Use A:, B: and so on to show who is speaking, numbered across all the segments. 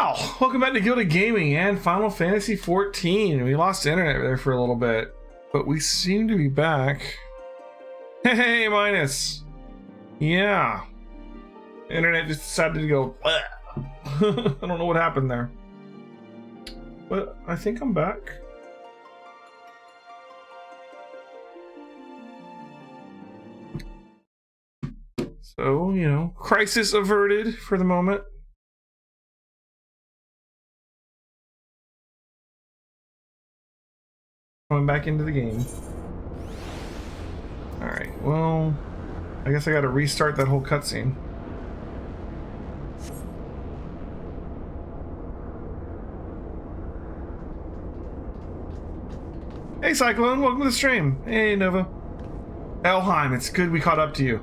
A: Well, welcome back to Gilded Gaming and Final Fantasy XIV. We lost internet there for a little bit, but we seem to be back. Hey, Minus. Yeah. Internet just decided to go. I don't know what happened there. But I think I'm back. So, you know, crisis averted for the moment. Going back into the game. Alright, well, I guess I gotta restart that whole cutscene. Hey Cyclone, welcome to the stream. Hey Nova. Elheim, it's good we caught up to you.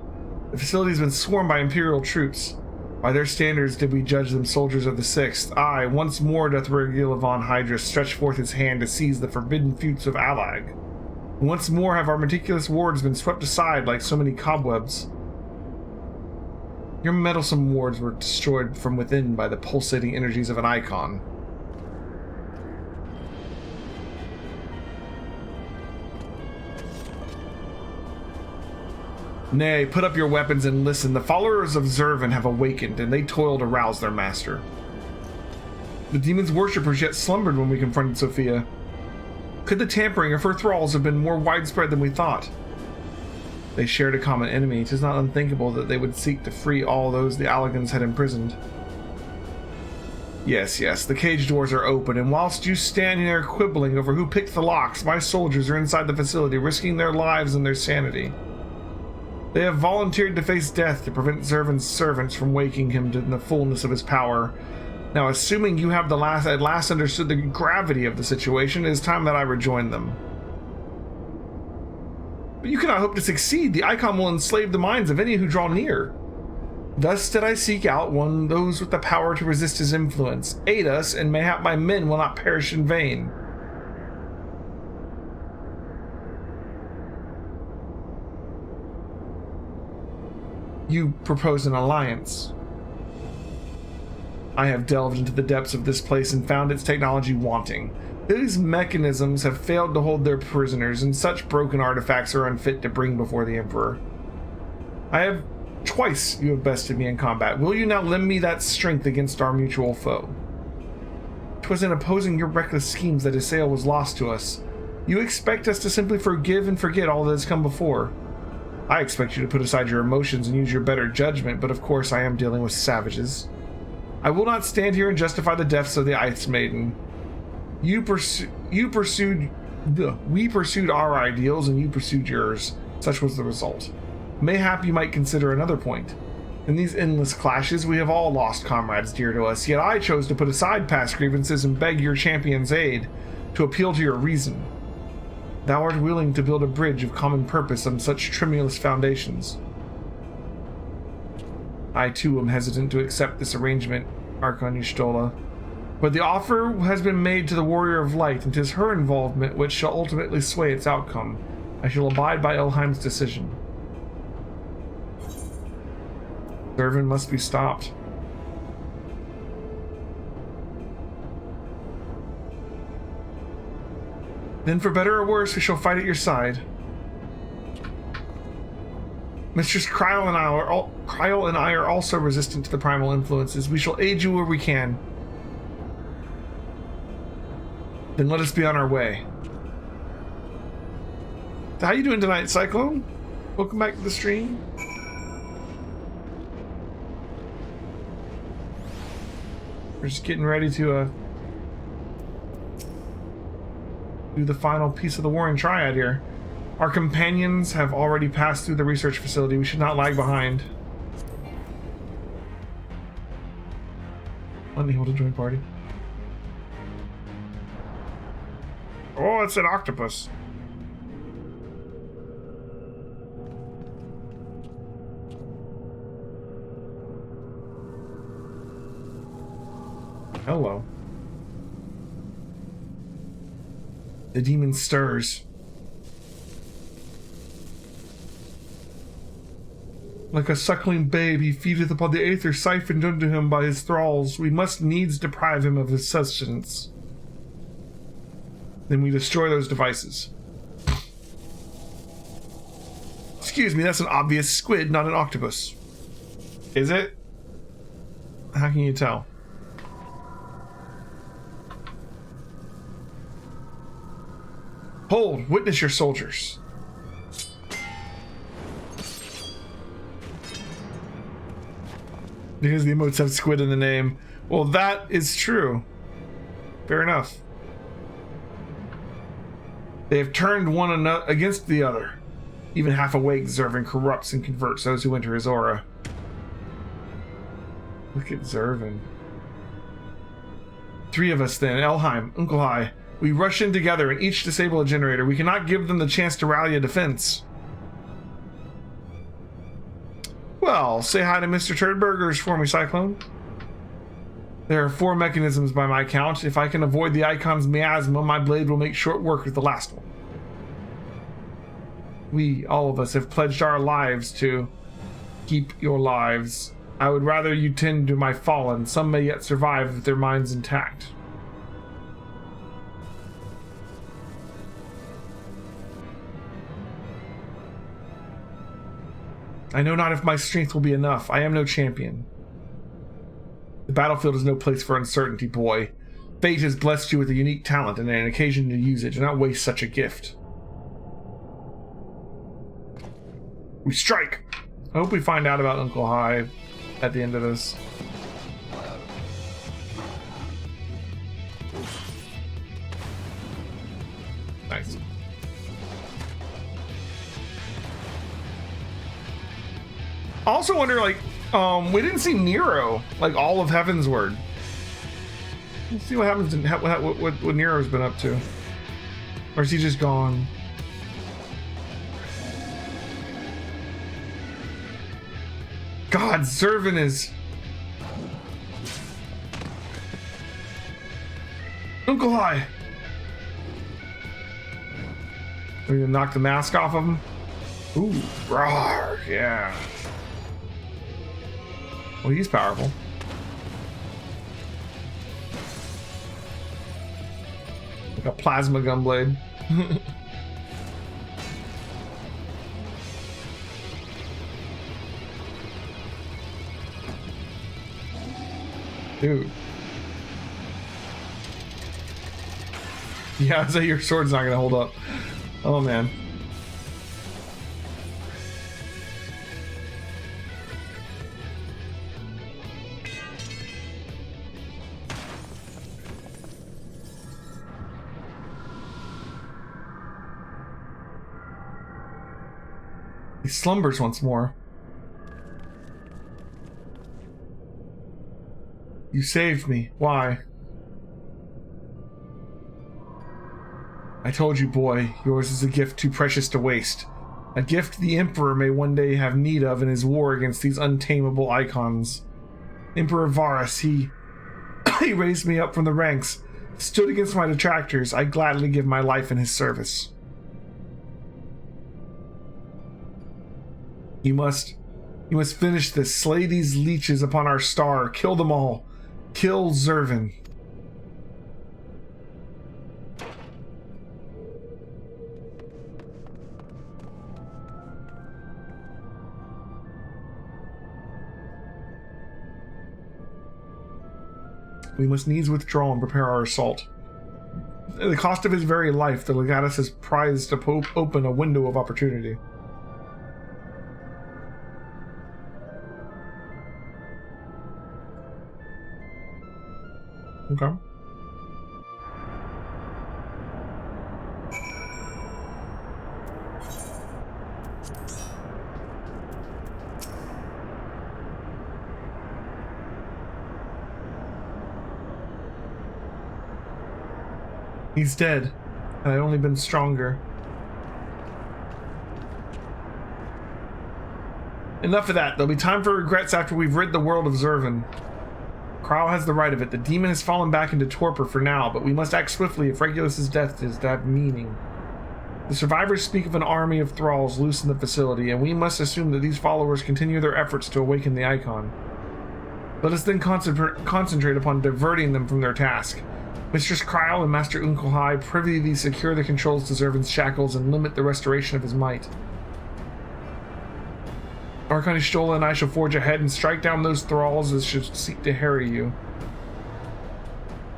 A: The facility's been swarmed by Imperial troops. By their standards did we judge them soldiers of the Sixth. Aye, once more doth Regula von Hydra stretch forth his hand to seize the forbidden feuds of Allag. And once more have our meticulous wards been swept aside like so many cobwebs. Your meddlesome wards were destroyed from within by the pulsating energies of an icon. Nay, put up your weapons and listen. The followers of Zervan have awakened, and they toil to rouse their master. The demon's worshippers yet slumbered when we confronted Sophia. Could the tampering of her thralls have been more widespread than we thought? They shared a common enemy. 'Tis not unthinkable that they would seek to free all those the Allagans had imprisoned. Yes, the cage doors are open, and whilst you stand there quibbling over who picked the locks, my soldiers are inside the facility, risking their lives and their sanity. They have volunteered to face death to prevent Zervan's servants from waking him to the fullness of his power. Now, assuming you have at last understood the gravity of the situation, it is time that I rejoin them. But you cannot hope to succeed. The Icon will enslave the minds of any who draw near. Thus did I seek out those with the power to resist his influence. Aid us, and mayhap my men will not perish in vain. You propose an alliance. I have delved into the depths of this place and found its technology wanting. These mechanisms have failed to hold their prisoners, and such broken artifacts are unfit to bring before the Emperor. Twice you have bested me in combat. Will you now lend me that strength against our mutual foe? 'Twas in opposing your reckless schemes that Isael was lost to us. You expect us to simply forgive and forget all that has come before. I expect you to put aside your emotions and use your better judgment, but of course I am dealing with savages. I will not stand here and justify the deaths of the Ice Maiden. We pursued our ideals and you pursued yours. Such was the result. Mayhap you might consider another point. In these endless clashes, we have all lost comrades dear to us, yet I chose to put aside past grievances and beg your champion's aid, to appeal to your reason. Thou art willing to build a bridge of common purpose on such tremulous foundations. I too am hesitant to accept this arrangement, Archon Y'shtola, but the offer has been made to the Warrior of Light, and 'tis her involvement which shall ultimately sway its outcome. I shall abide by Elheim's decision. Zervan must be stopped. Then for better or worse, we shall fight at your side. Mistress Kryl and I are also resistant to the primal influences. We shall aid you where we can. Then let us be on our way. How you doing tonight, Cyclone? Welcome back to the stream. We're just getting ready to do the final piece of the Warring Triad here. Our companions have already passed through the research facility. We should not lag behind. Unable to join party. Oh, it's an octopus. Hello. The demon stirs. Like a suckling babe, he feedeth upon the aether siphoned unto him by his thralls. We must needs deprive him of his sustenance. Then we destroy those devices. Excuse me, that's an obvious squid, not an octopus. Is it? How can you tell? Hold, witness your soldiers. Because the emotes have squid in the name. Well, that is true. Fair enough. They have turned one another against the other. Even half awake, Zervin corrupts and converts those who enter his aura. Look at Zervin. 3 of us then, Elheim, Unkelhai. We rush in together and each disable a generator. We cannot give them the chance to rally a defense. Well, say hi to Mr. Turdburgers for me, Cyclone. There are 4 mechanisms by my count. If I can avoid the Icon's miasma, my blade will make short work of the last one. We, all of us, have pledged our lives to keep your lives. I would rather you tend to my fallen. Some may yet survive with their minds intact. I know not if my strength will be enough. I am no champion. The battlefield is no place for uncertainty, boy. Fate has blessed you with a unique talent and an occasion to use it. Do not waste such a gift. We strike! I hope we find out about Uncle High at the end of this. Nice. I also wonder, like, we didn't see Nero, like, all of Heavensward. Let's see what happens in what Nero's been up to. Or is he just gone? God, Zervin is... Uncle High! Are we gonna knock the mask off of him? Ooh, rawr, yeah. Well, he's powerful. Like a plasma gunblade. Dude. Yeah, I'd say your sword's not gonna hold up. Oh man. He slumbers once more. You saved me. Why? I told you, boy, yours is a gift too precious to waste. A gift the Emperor may one day have need of in his war against these untamable icons. Emperor Varus, he raised me up from the ranks, stood against my detractors. I gladly give my life in his service. You must finish this. Slay these leeches upon our star. Kill them all. Kill Zervin. We must needs withdraw and prepare our assault. At the cost of his very life, the Legatus has prized to open a window of opportunity. Okay. He's dead, and I've only been stronger. Enough of that. There'll be time for regrets after we've rid the world of Zervin. Kral has the right of it. The demon has fallen back into torpor for now, but we must act swiftly if Regulus's death is to have meaning. The survivors speak of an army of thralls loose in the facility, and we must assume that these followers continue their efforts to awaken the icon. Let us then concentrate upon diverting them from their task. Mistress Kryl and Master Unkelhai privily secure the controls to Zervan's shackles and limit the restoration of his might. Archon Ishtola and I shall forge ahead and strike down those thralls as should seek to harry you.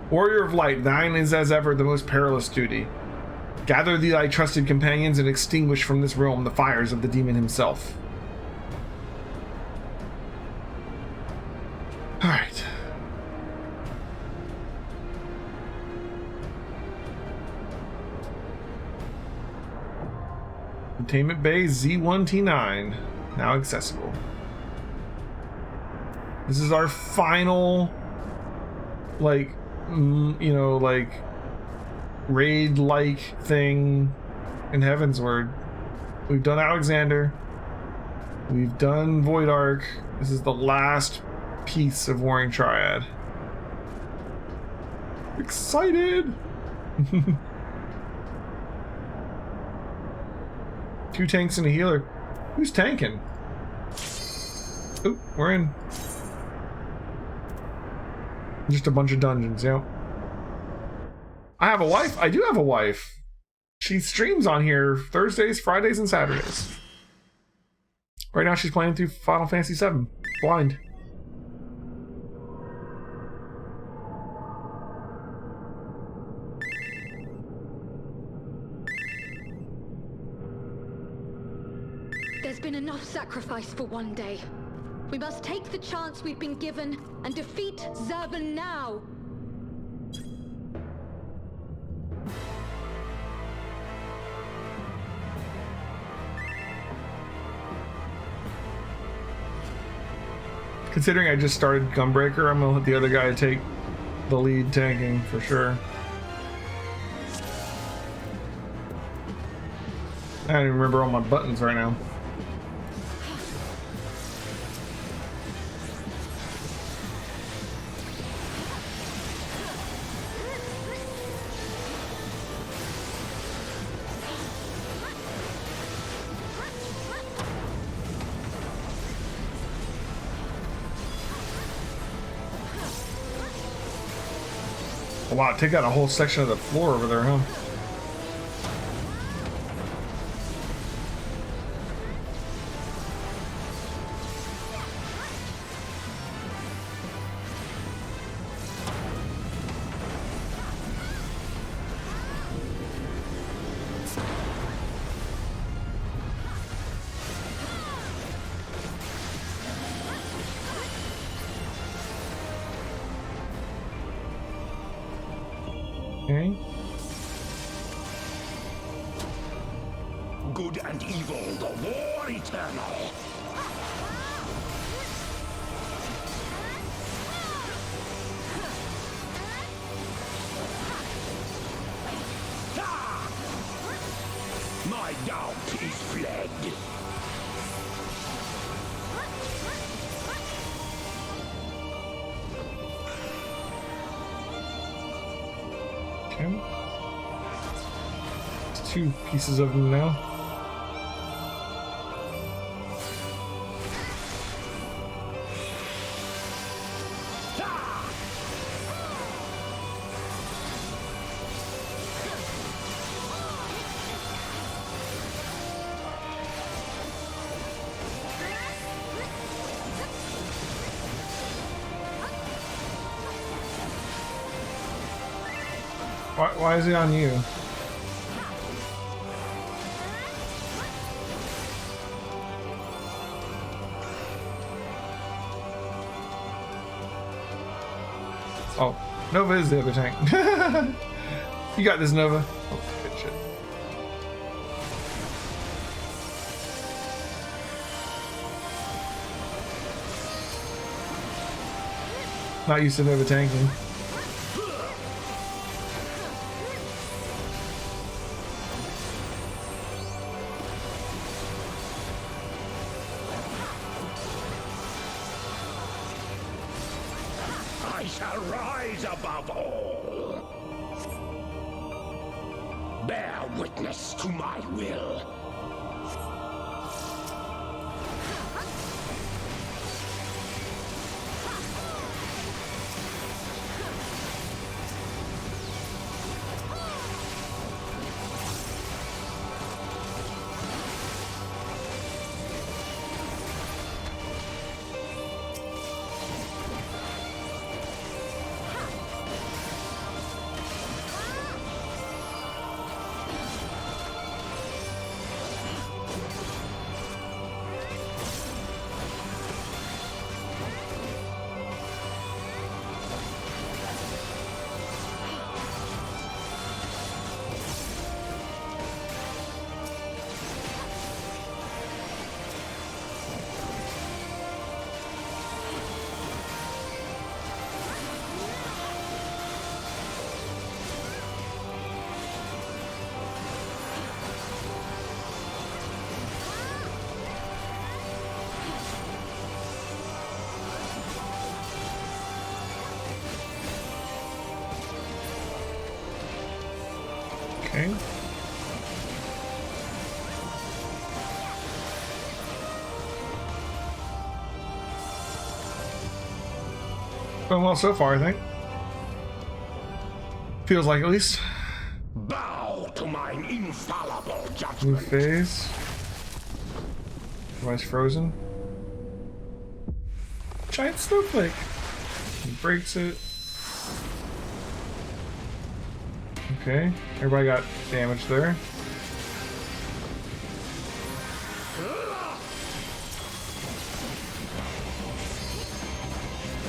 A: Warrior of Light, thine is as ever the most perilous duty. Gather thee thy trusted companions and extinguish from this realm the fires of the demon himself. Alright. Containment Bay Z1T9, now accessible. This is our final, like, you know, like, raid-like thing in Heavensward. We've done Alexander. We've done Void Ark. This is the last piece of Warring Triad. Excited! 2 tanks and a healer. Who's tanking? Oh, we're in. Just a bunch of dungeons, yeah. I have a wife? I do have a wife. She streams on here Thursdays, Fridays, and Saturdays. Right now she's playing through Final Fantasy VII. Blind.
B: There's been enough sacrifice for one day. We must take the chance we've been given and defeat Zervan now.
A: Considering I just started Gunbreaker, I'm gonna let the other guy take the lead tanking for sure. I don't even remember all my buttons right now. Oh, wow, take out a whole section of the floor over there, huh? Okay.
C: Good and evil, the war eternal. My doubt is fled.
A: Okay. There's 2 pieces of them now. Why is he on you? Oh, Nova is the other tank. You got this, Nova. Oh, good shit. Not used to Nova tanking.
C: I shall rise above all. bear witness to my will.
A: Okay. Going well so far, I think. Feels like, at least.
C: Bow to mine infallible
A: New
C: judgment.
A: phase. Device frozen. Giant snowflake. He breaks it. Okay, everybody got damage there.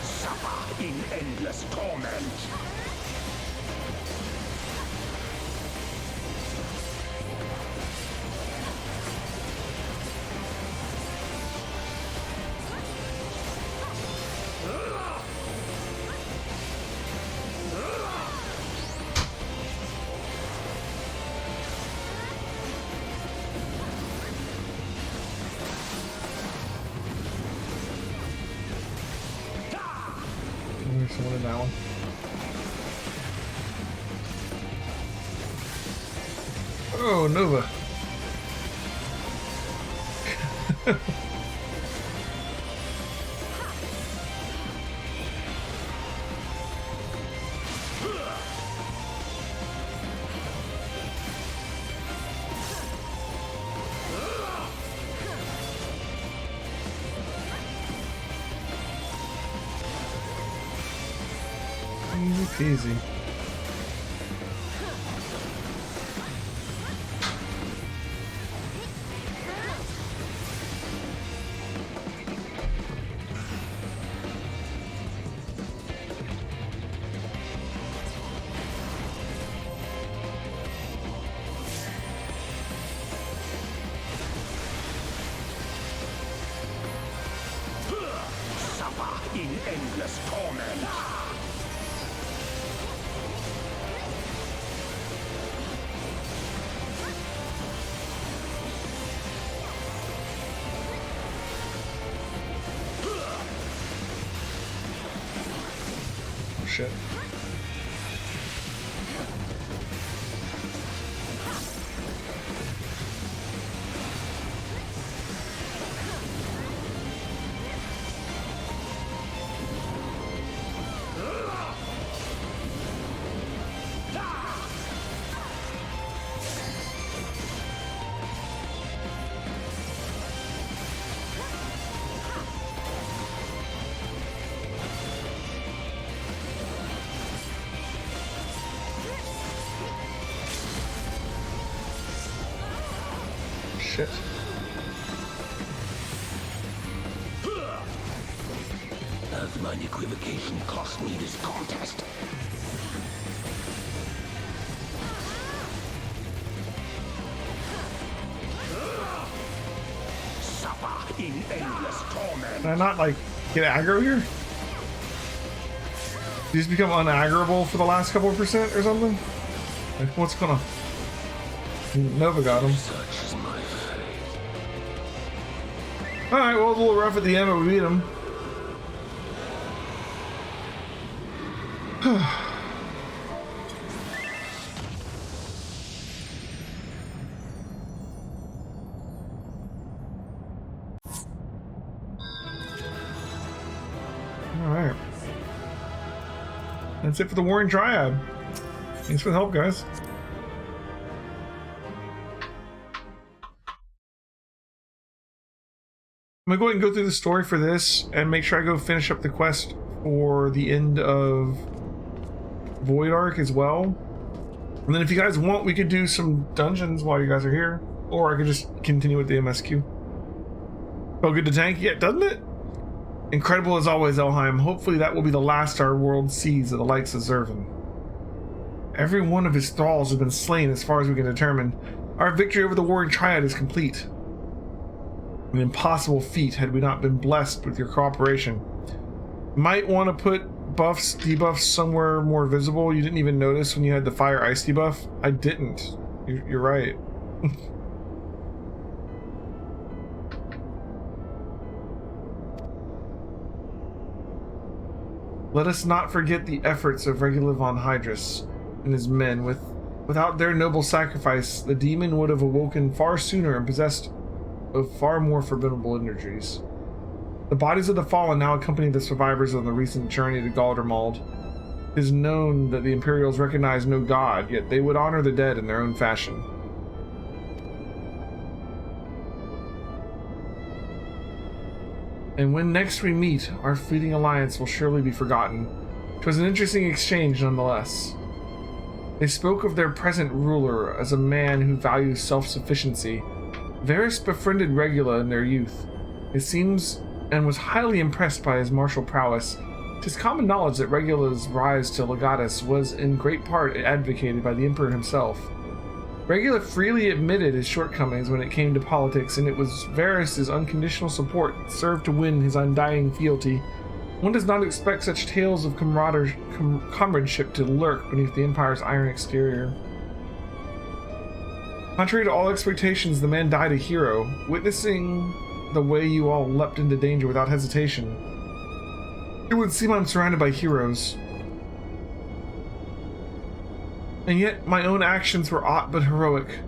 C: Suffer in endless torment.
A: There's someone in that one. Oh, Nova. Easy peasy.
C: Suffer in endless torment.
A: Oh, shit. Shit.
C: Has mine equivocation cost me this contest? Suffer in endless torment.
A: Can I not, like, get aggro here? Did you just become unaggroable for the last couple of percent or something? Like, what's going on? Nova got him.
C: Such is my fate.
A: Alright, well, it was a little rough at the end, but we beat him. Alright. That's it for the Warring Triad. Thanks for the help, guys. I'm gonna go ahead and go through the story for this and make sure I go finish up the quest for the end of Void Ark as well. And then if you guys want, we could do some dungeons while you guys are here. Or I could just continue with the MSQ. Oh, good to tank? Yeah, doesn't it? Incredible as always, Elheim. Hopefully that will be the last our world sees of the likes of Zervan. Every one of his thralls has been slain as far as we can determine. Our victory over the Warring Triad is complete. An impossible feat had we not been blessed with your cooperation. Might want to put buffs, debuffs somewhere more visible. You didn't even notice when you had the fire ice debuff. I didn't. You're right. Let us not forget the efforts of Regula von Hydrus and his men. Without their noble sacrifice, the demon would have awoken far sooner and possessed of far more formidable energies. The bodies of the fallen now accompany the survivors on the recent journey to Galdermald. It is known that the Imperials recognize no god, yet they would honor the dead in their own fashion. And when next we meet, our fleeting alliance will surely be forgotten. 'Twas an interesting exchange nonetheless. They spoke of their present ruler as a man who values self-sufficiency. Varys befriended Regula in their youth, it seems, and was highly impressed by his martial prowess. 'Tis common knowledge that Regula's rise to legatus was in great part advocated by the Emperor himself. Regula freely admitted his shortcomings when it came to politics, and it was Varys' unconditional support that served to win his undying fealty. One does not expect such tales of comradeship to lurk beneath the Empire's iron exterior. Contrary to all expectations, the man died a hero, witnessing the way you all leapt into danger without hesitation. It would seem I'm surrounded by heroes. And yet my own actions were aught but heroic.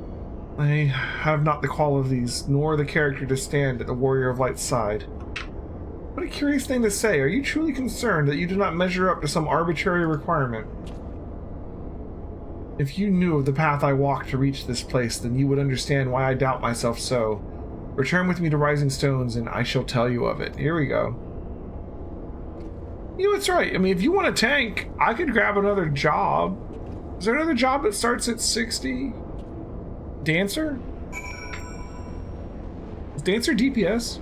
A: I have not the call of these, nor the character to stand at the Warrior of Light's side. What a curious thing to say. Are you truly concerned that you do not measure up to some arbitrary requirement? If you knew of the path I walked to reach this place, then you would understand why I doubt myself so. Return with me to Rising Stones, and I shall tell you of it. Here we go. You know, it's right. I mean, if you want a tank, I could grab another job. Is there another job that starts at 60? Dancer? Is Dancer DPS?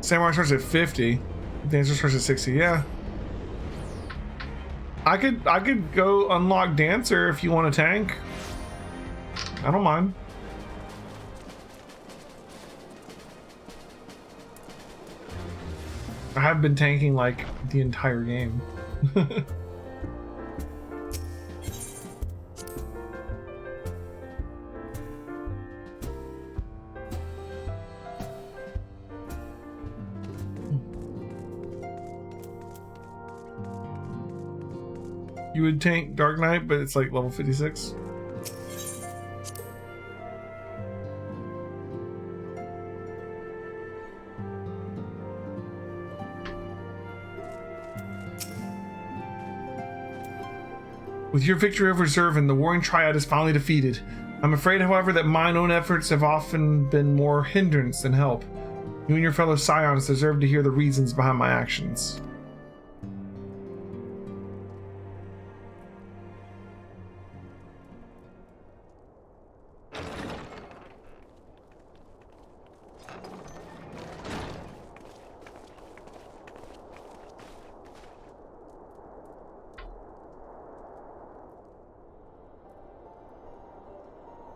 A: Samurai starts at 50. Dancer starts at 60. Yeah. I could go unlock Dancer if you want a tank. I don't mind. I have been tanking like the entire game. You would tank Dark Knight, but it's like level 56. With your victory over Zervan, the Warring Triad is finally defeated. I'm afraid, however, that mine own efforts have often been more hindrance than help. You and your fellow Scions deserve to hear the reasons behind my actions.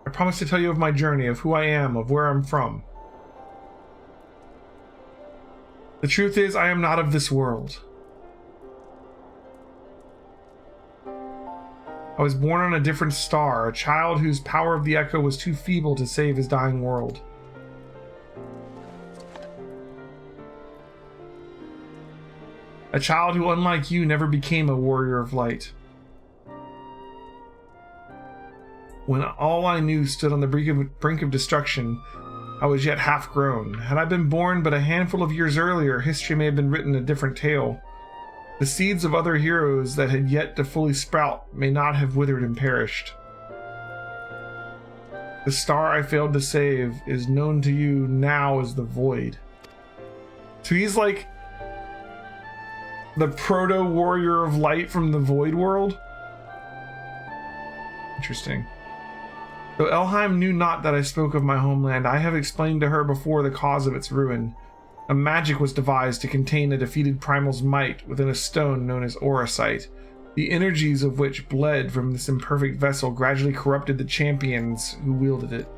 A: I promise to tell you of my journey, of who I am, of where I'm from. The truth is, I am not of this world. I was born on a different star, a child whose power of the echo was too feeble to save his dying world. A child who, unlike you, never became a warrior of light. When all I knew stood on the brink of destruction, I was yet half grown. Had I been born but a handful of years earlier, history may have been written a different tale. The seeds of other heroes that had yet to fully sprout may not have withered and perished. The star I failed to save is known to you now as the Void. So he's like the proto-warrior of light from the Void world? Interesting. Though Elheim knew not that I spoke of my homeland, I have explained to her before the cause of its ruin. A magic was devised to contain a defeated primal's might within a stone known as Auracite, the energies of which bled from this imperfect vessel gradually corrupted the champions who wielded it.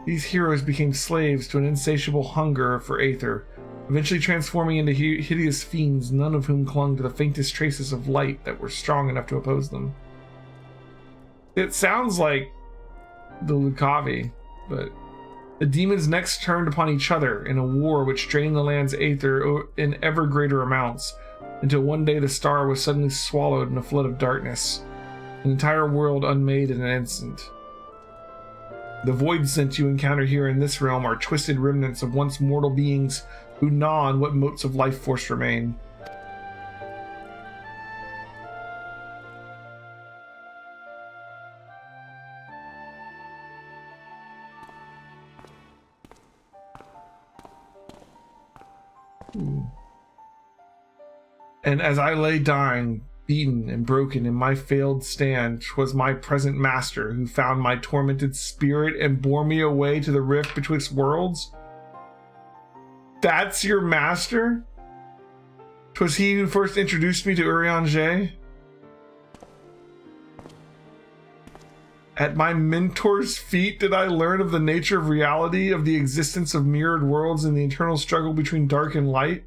A: These heroes became slaves to an insatiable hunger for Aether, eventually transforming into hideous fiends, none of whom clung to the faintest traces of light that were strong enough to oppose them. It sounds like the Lucavi, but the demons next turned upon each other in a war which drained the land's Aether in ever greater amounts, until one day the star was suddenly swallowed in a flood of darkness, an entire world unmade in an instant. The void scents you encounter here in this realm are twisted remnants of once mortal beings who gnaw on what motes of life force remain. And as I lay dying, beaten and broken in my failed stand, 'twas my present master who found my tormented spirit and bore me away to the rift betwixt worlds. That's your master? 'Twas he who first introduced me to gildedJ? At my mentor's feet did I learn of the nature of reality, of the existence of mirrored worlds and the eternal struggle between dark and light.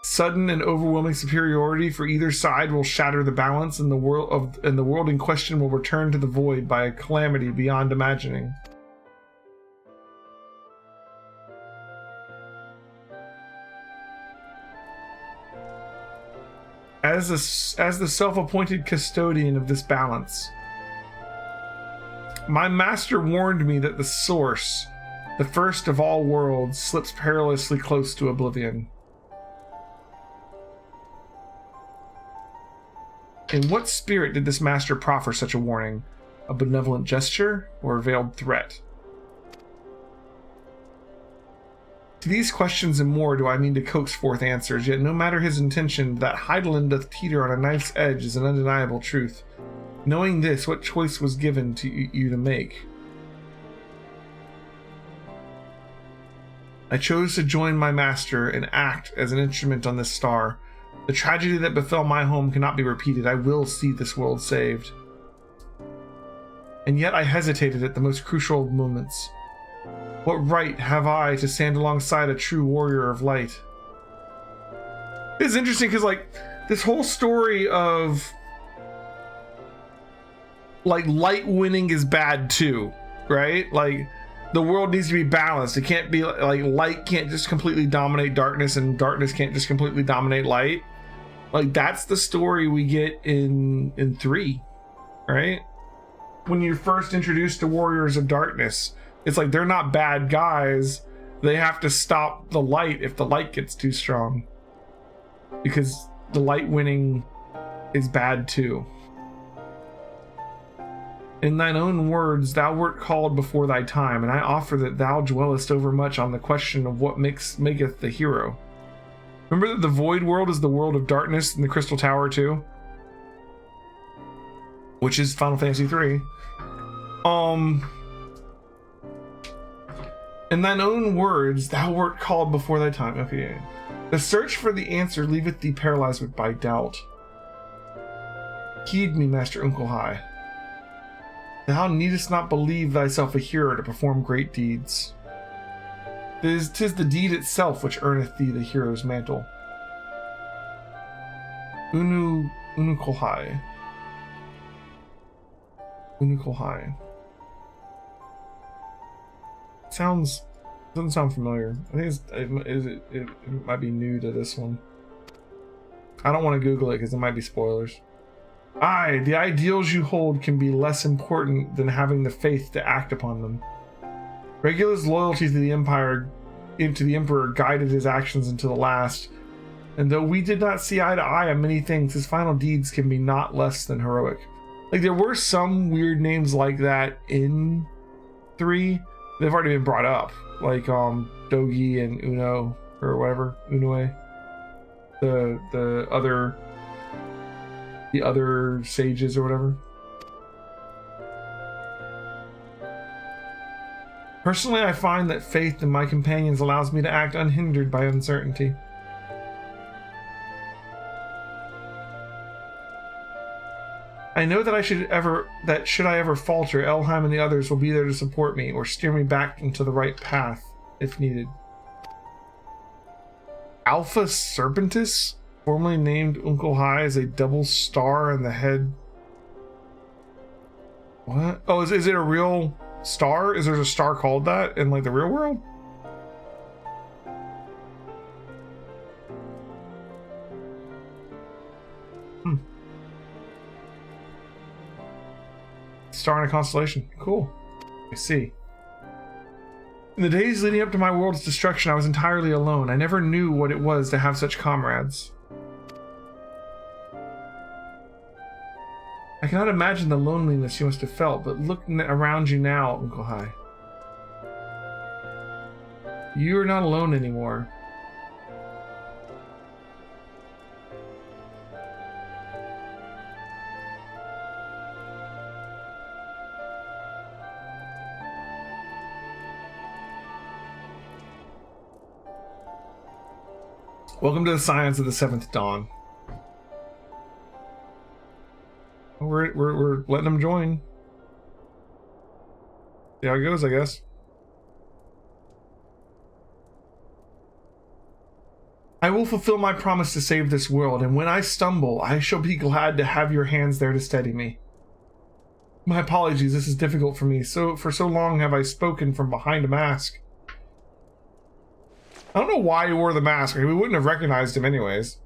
A: Sudden and overwhelming superiority for either side will shatter the balance, and the world in question will return to the void by a calamity beyond imagining. As the self-appointed custodian of this balance, my master warned me that the source, the first of all worlds, slips perilously close to oblivion. In what spirit did this master proffer such a warning? A benevolent gesture or a veiled threat? To these questions and more do I mean to coax forth answers, yet no matter his intention, that Heidelin doth teeter on a knife's edge is an undeniable truth. Knowing this, what choice was given to you to make? I chose to join my master and act as an instrument on this star. The tragedy that befell my home cannot be repeated. I will see this world saved. And yet I hesitated at the most crucial of moments. What right have I to stand alongside a true warrior of light? It's interesting because, like, this whole story of, like, light winning is bad too, right? Like, the world needs to be balanced. It can't be like light can't just completely dominate darkness and darkness can't just completely dominate light. Like, that's the story we get in 3, right? When you're first introduced to Warriors of Darkness, it's like they're not bad guys. They have to stop the light if the light gets too strong, because the light winning is bad too. In thine own words, thou wert called before thy time, and I offer that thou dwellest overmuch on the question of what maketh the hero. Remember that the Void world is the world of darkness in the Crystal Tower too? Which is Final Fantasy 3. In thine own words, thou wert called before thy time. Okay. The search for the answer leaveth thee paralyzed by doubt. Heed me, Master Unkelhai. Thou needest not believe thyself a hero to perform great deeds. 'Tis the deed itself which earneth thee the hero's mantle. Unu Unukolhai. Unukolhai. Doesn't sound familiar. I think it might be new to this one. I don't want to Google it because it might be spoilers. Aye, the ideals you hold can be less important than having the faith to act upon them. Regula's loyalty to the Emperor guided his actions until the last, and though we did not see eye to eye on many things, his final deeds can be not less than heroic. Like, there were some weird names like that in 3. They've already been brought up, like Dogi and Uno, or whatever, Unue. The other sages or whatever. Personally, I find that faith in my companions allows me to act unhindered by uncertainty. I know that should I ever falter, Elheim and the others will be there to support me or steer me back into the right path if needed. Alpha Serpentis, formerly named Unukolhai, is a double star in the head. What? Oh, is it a real star? Is there a star called that in like the real world? Star in a constellation. Cool. I see. In the days leading up to my world's destruction, I was entirely alone. I never knew what it was to have such comrades. I cannot imagine the loneliness you must have felt, but look around you now, Unukolhai. You are not alone anymore. Welcome to the Science of the Seventh Dawn. We're letting them join. See how it goes, I guess. I will fulfill my promise to save this world, and when I stumble, I shall be glad to have your hands there to steady me. My apologies, this is difficult for me. For so long have I spoken from behind a mask. I don't know why he wore the mask. We wouldn't have recognized him anyways.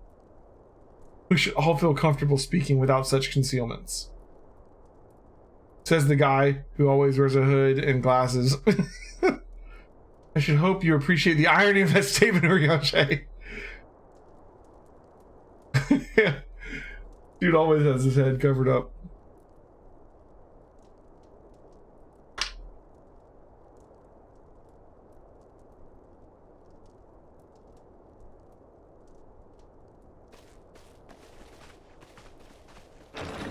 A: We should all feel comfortable speaking without such concealments. Says the guy who always wears a hood and glasses. I should hope you appreciate the irony of that statement, Urianshe. Yeah. Dude always has his head covered up.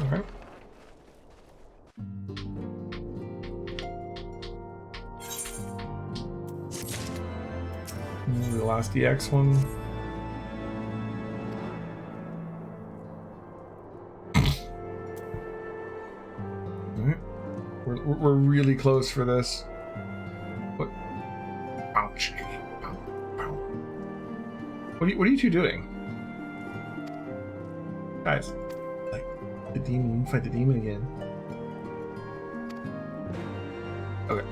A: Okay. The last DX one. We're really close for this. What? Ouch. What are you two doing? Guys, like the demon, fight the demon again. Okay.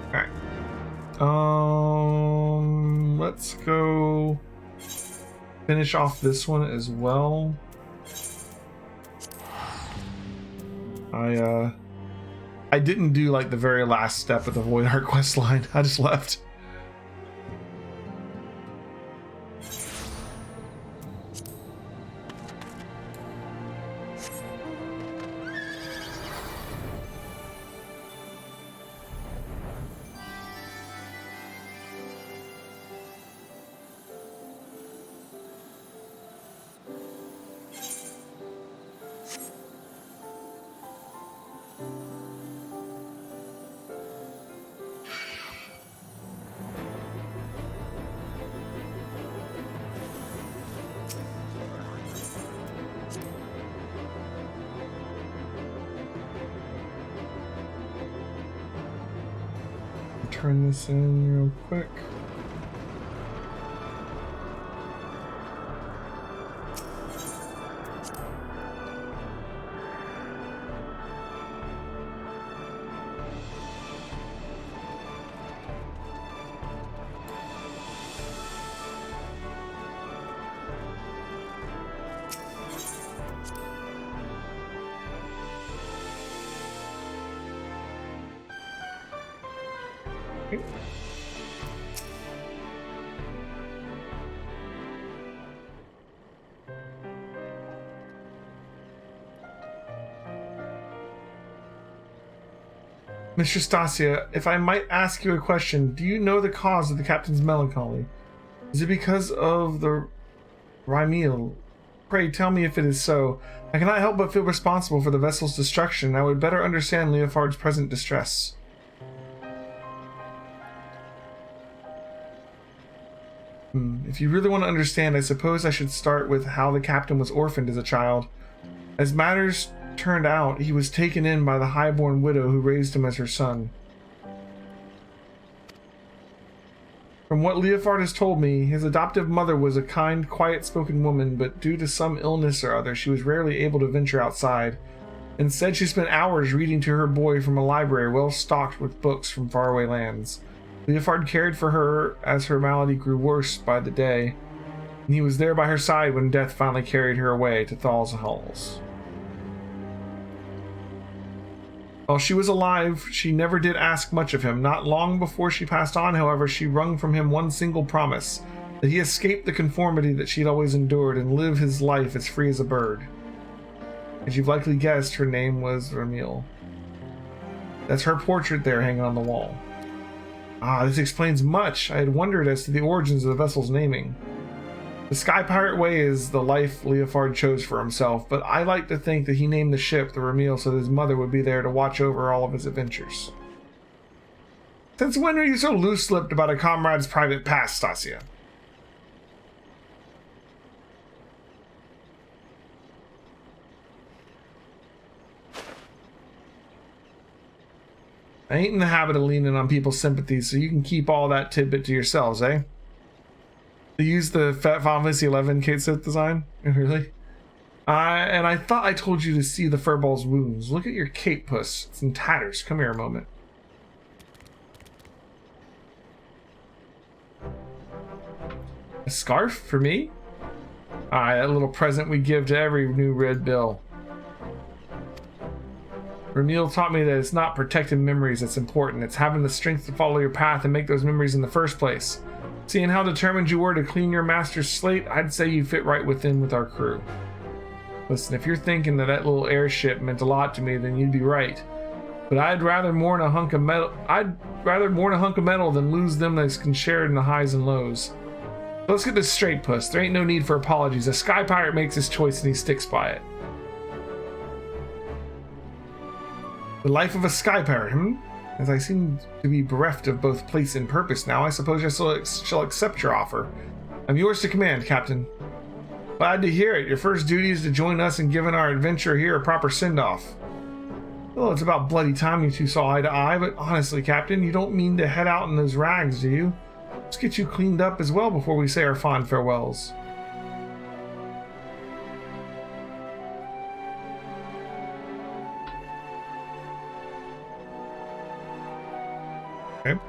A: Alright. Let's go finish off this one as well. I didn't do like the very last step of the Void Heart quest line. I just left. Turn this in real quick. Okay. Mr. Stasia, if I might ask you a question, do you know the cause of the captain's melancholy? Is it because of the Rymil? Pray tell me if it is so. I cannot help but feel responsible for the vessel's destruction, and I would better understand Leofard's present distress. If you really want to understand, I suppose I should start with how the captain was orphaned as a child. As matters turned out, he was taken in by the highborn widow who raised him as her son. From what Leofard has told me, his adoptive mother was a kind, quiet-spoken woman, but due to some illness or other, she was rarely able to venture outside. Instead, she spent hours reading to her boy from a library well stocked with books from faraway lands. Leofard cared for her as her malady grew worse by the day, and he was there by her side when death finally carried her away to Thal's halls. While she was alive, she never did ask much of him. Not long before she passed on, however, she wrung from him one single promise, that he escape the conformity that she'd always endured and live his life as free as a bird. As you've likely guessed, her name was Rymil. That's her portrait there hanging on the wall. Ah, this explains much. I had wondered as to the origins of the vessel's naming. The Sky Pirate Way is the life Leofard chose for himself, but I like to think that he named the ship the Rymil so that his mother would be there to watch over all of his adventures. Since when are you so loose-lipped about a comrade's private past, Stasia? I ain't in the habit of leaning on people's sympathies, so you can keep all that tidbit to yourselves, eh? They used the Final Fantasy XI Kate Sith design? Really? And I thought I told you to see the furball's wounds. Look at your cape, puss. It's in tatters. Come here a moment. A scarf for me? That little present we give to every new red bill. Rymil taught me that it's not protecting memories that's important. It's having the strength to follow your path and make those memories in the first place. Seeing how determined you were to clean your master's slate, I'd say you fit right with our crew. Listen, if you're thinking that little airship meant a lot to me, then you'd be right. But I'd rather mourn a hunk of metal. Than lose them that can share in the highs and lows. So let's get this straight, puss. There ain't no need for apologies. A sky pirate makes his choice and he sticks by it. The life of a sky pirate, As I seem to be bereft of both place and purpose now, I suppose I shall accept your offer. I'm yours to command, Captain. Glad to hear it. Your first duty is to join us in giving our adventure here a proper send-off. Well, it's about bloody time you two saw eye to eye, but honestly, Captain, you don't mean to head out in those rags, do you? Let's get you cleaned up as well before we say our fond farewells. Okay.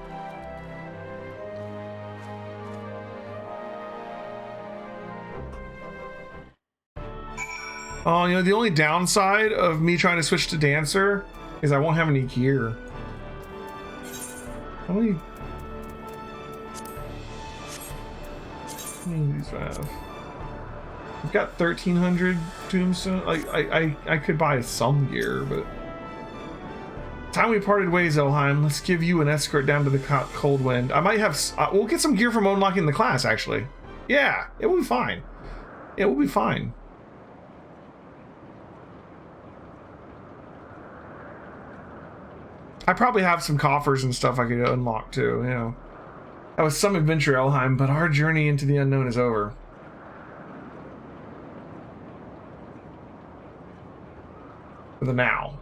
A: Oh, you know, the only downside of me trying to switch to Dancer is I won't have any gear. How many do these have? I've got 1,300 tombstone. I could buy some gear, but... Time we parted ways, Elheim. Let's give you an escort down to the cold wind. I might have... we'll get some gear from unlocking the class, actually. Yeah, it will be fine. It will be fine. I probably have some coffers and stuff I could unlock, too, you know. That was some adventure, Elheim, but our journey into the unknown is over. For the now.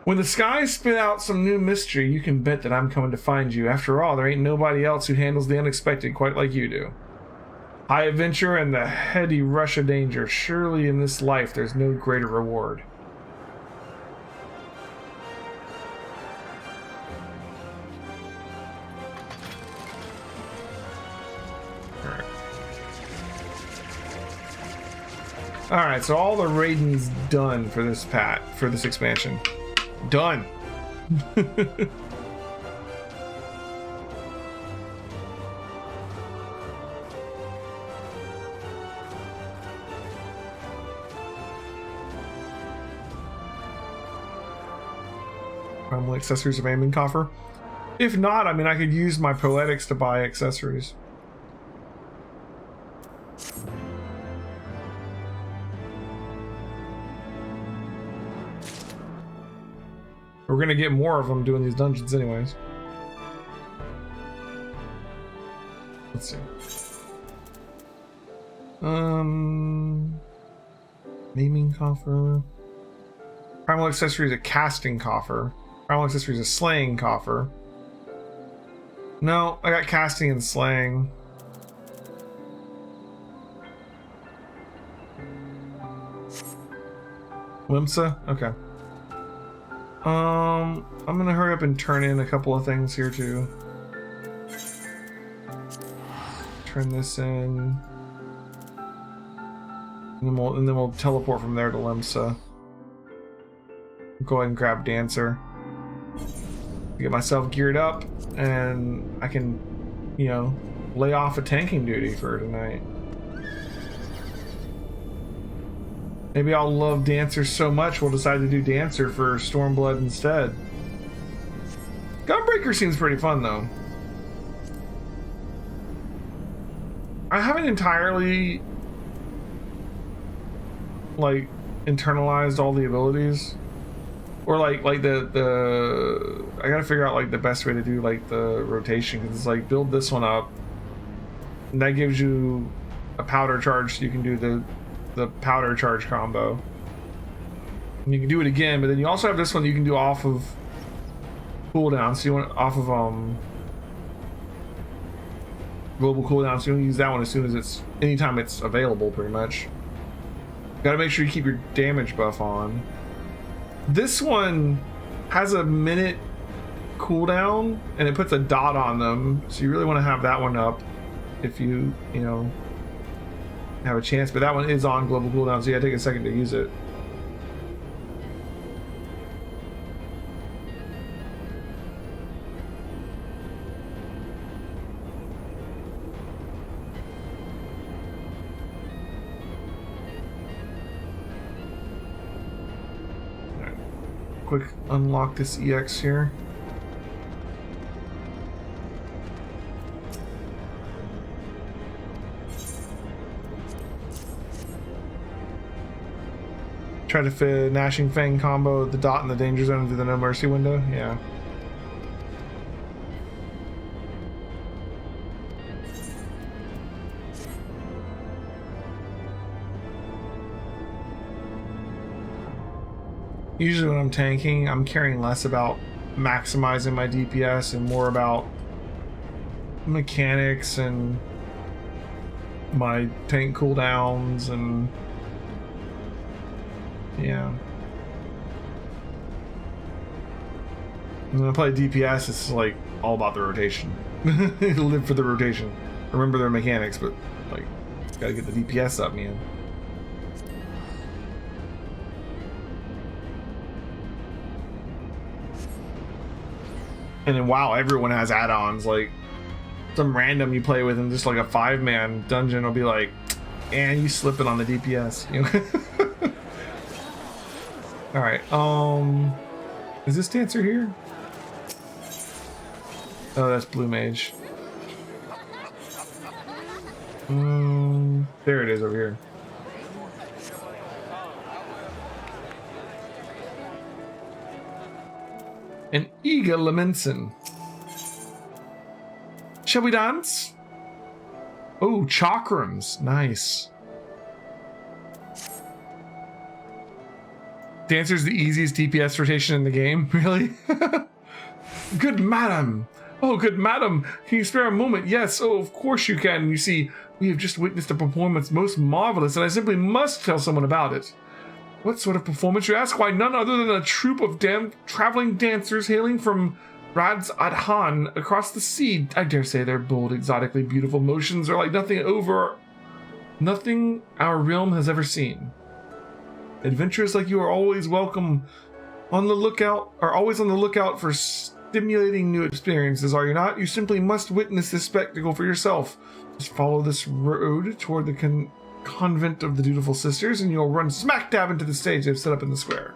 A: When the skies spit out some new mystery, you can bet that I'm coming to find you. After all, there ain't nobody else who handles the unexpected quite like you do. High adventure and the heady rush of danger. Surely in this life there's no greater reward. Alright, so all the raiding's done for this expansion. Done. Primal accessories of aiming coffer. If not, I mean, I could use my poetics to buy accessories. We're gonna get more of them doing these dungeons anyways. Let's see. Naming coffer. Primal accessory is a casting coffer. Primal accessory is a slaying coffer. No, I got casting and slaying. Limsa? Okay. I'm gonna hurry up and turn in a couple of things here too. Turn this in. And then we'll teleport from there to Limsa. Go ahead and grab Dancer. Get myself geared up, and I can, you know, lay off a tanking duty for tonight. Maybe I'll love Dancer so much we'll decide to do Dancer for Stormblood instead. Gunbreaker seems pretty fun though. I haven't entirely like internalized all the abilities. Or like the I gotta figure out like the best way to do like the rotation, because it's like build this one up and that gives you a powder charge so you can do the powder charge combo. And you can do it again, but then you also have this one you can do off of cooldown, so you want off of global cooldown, so you want to use that one as soon as it's anytime it's available pretty much. Gotta make sure you keep your damage buff on. This one has a minute cooldown and it puts a dot on them, so you really want to have that one up if you know, have a chance, but that one is on global cooldown, so you gotta take a second to use it. Quick unlock this EX here. Try to fit Gnashing Fang combo, the dot in the danger zone through the No Mercy window. Yeah. Usually when I'm tanking, I'm caring less about maximizing my DPS and more about mechanics and my tank cooldowns and yeah. When I play DPS, it's like all about the rotation. Live for the rotation. Remember their mechanics, but like gotta get the DPS up, man. And then wow, everyone has add-ons. Like some random you play with in just like a 5-man dungeon will be like, and you slip it on the DPS. You know? All right. Is this Dancer here? Oh, that's Blue Mage. There it is over here. An eager Lamensin. Shall we dance? Oh, chakrams. Nice. Dancer's the easiest DPS rotation in the game. Really? Good madam. Oh, good madam. Can you spare a moment? Yes. Oh, of course you can. You see, we have just witnessed a performance most marvelous, and I simply must tell someone about it. What sort of performance, you ask? Why, none other than a troupe of traveling dancers hailing from Radz Adhan across the sea. I dare say their bold, exotically beautiful motions are like nothing our realm has ever seen. Adventurers like you are always welcome always on the lookout for stimulating new experiences, are you not? You simply must witness this spectacle for yourself. Just follow this road toward the convent of the dutiful sisters, and you'll run smack dab into the stage they've set up in the square.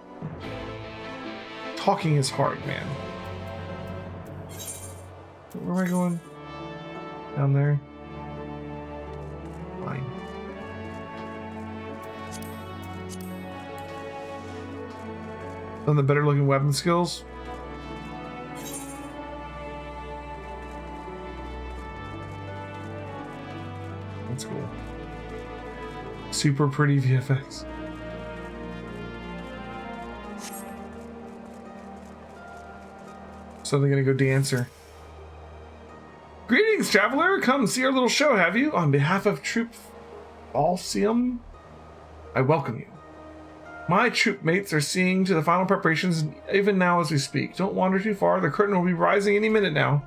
A: Talking is hard, man. Where am I going? Down there? Fine. Some of the better looking weapon skills. That's cool. Super pretty VFX. So they're gonna go dancer. Greetings, traveler! Come see our little show, have you? On behalf of Troop Falsium, I welcome you. My troop mates are seeing to the final preparations even now as we speak. Don't wander too far, the curtain will be rising any minute now.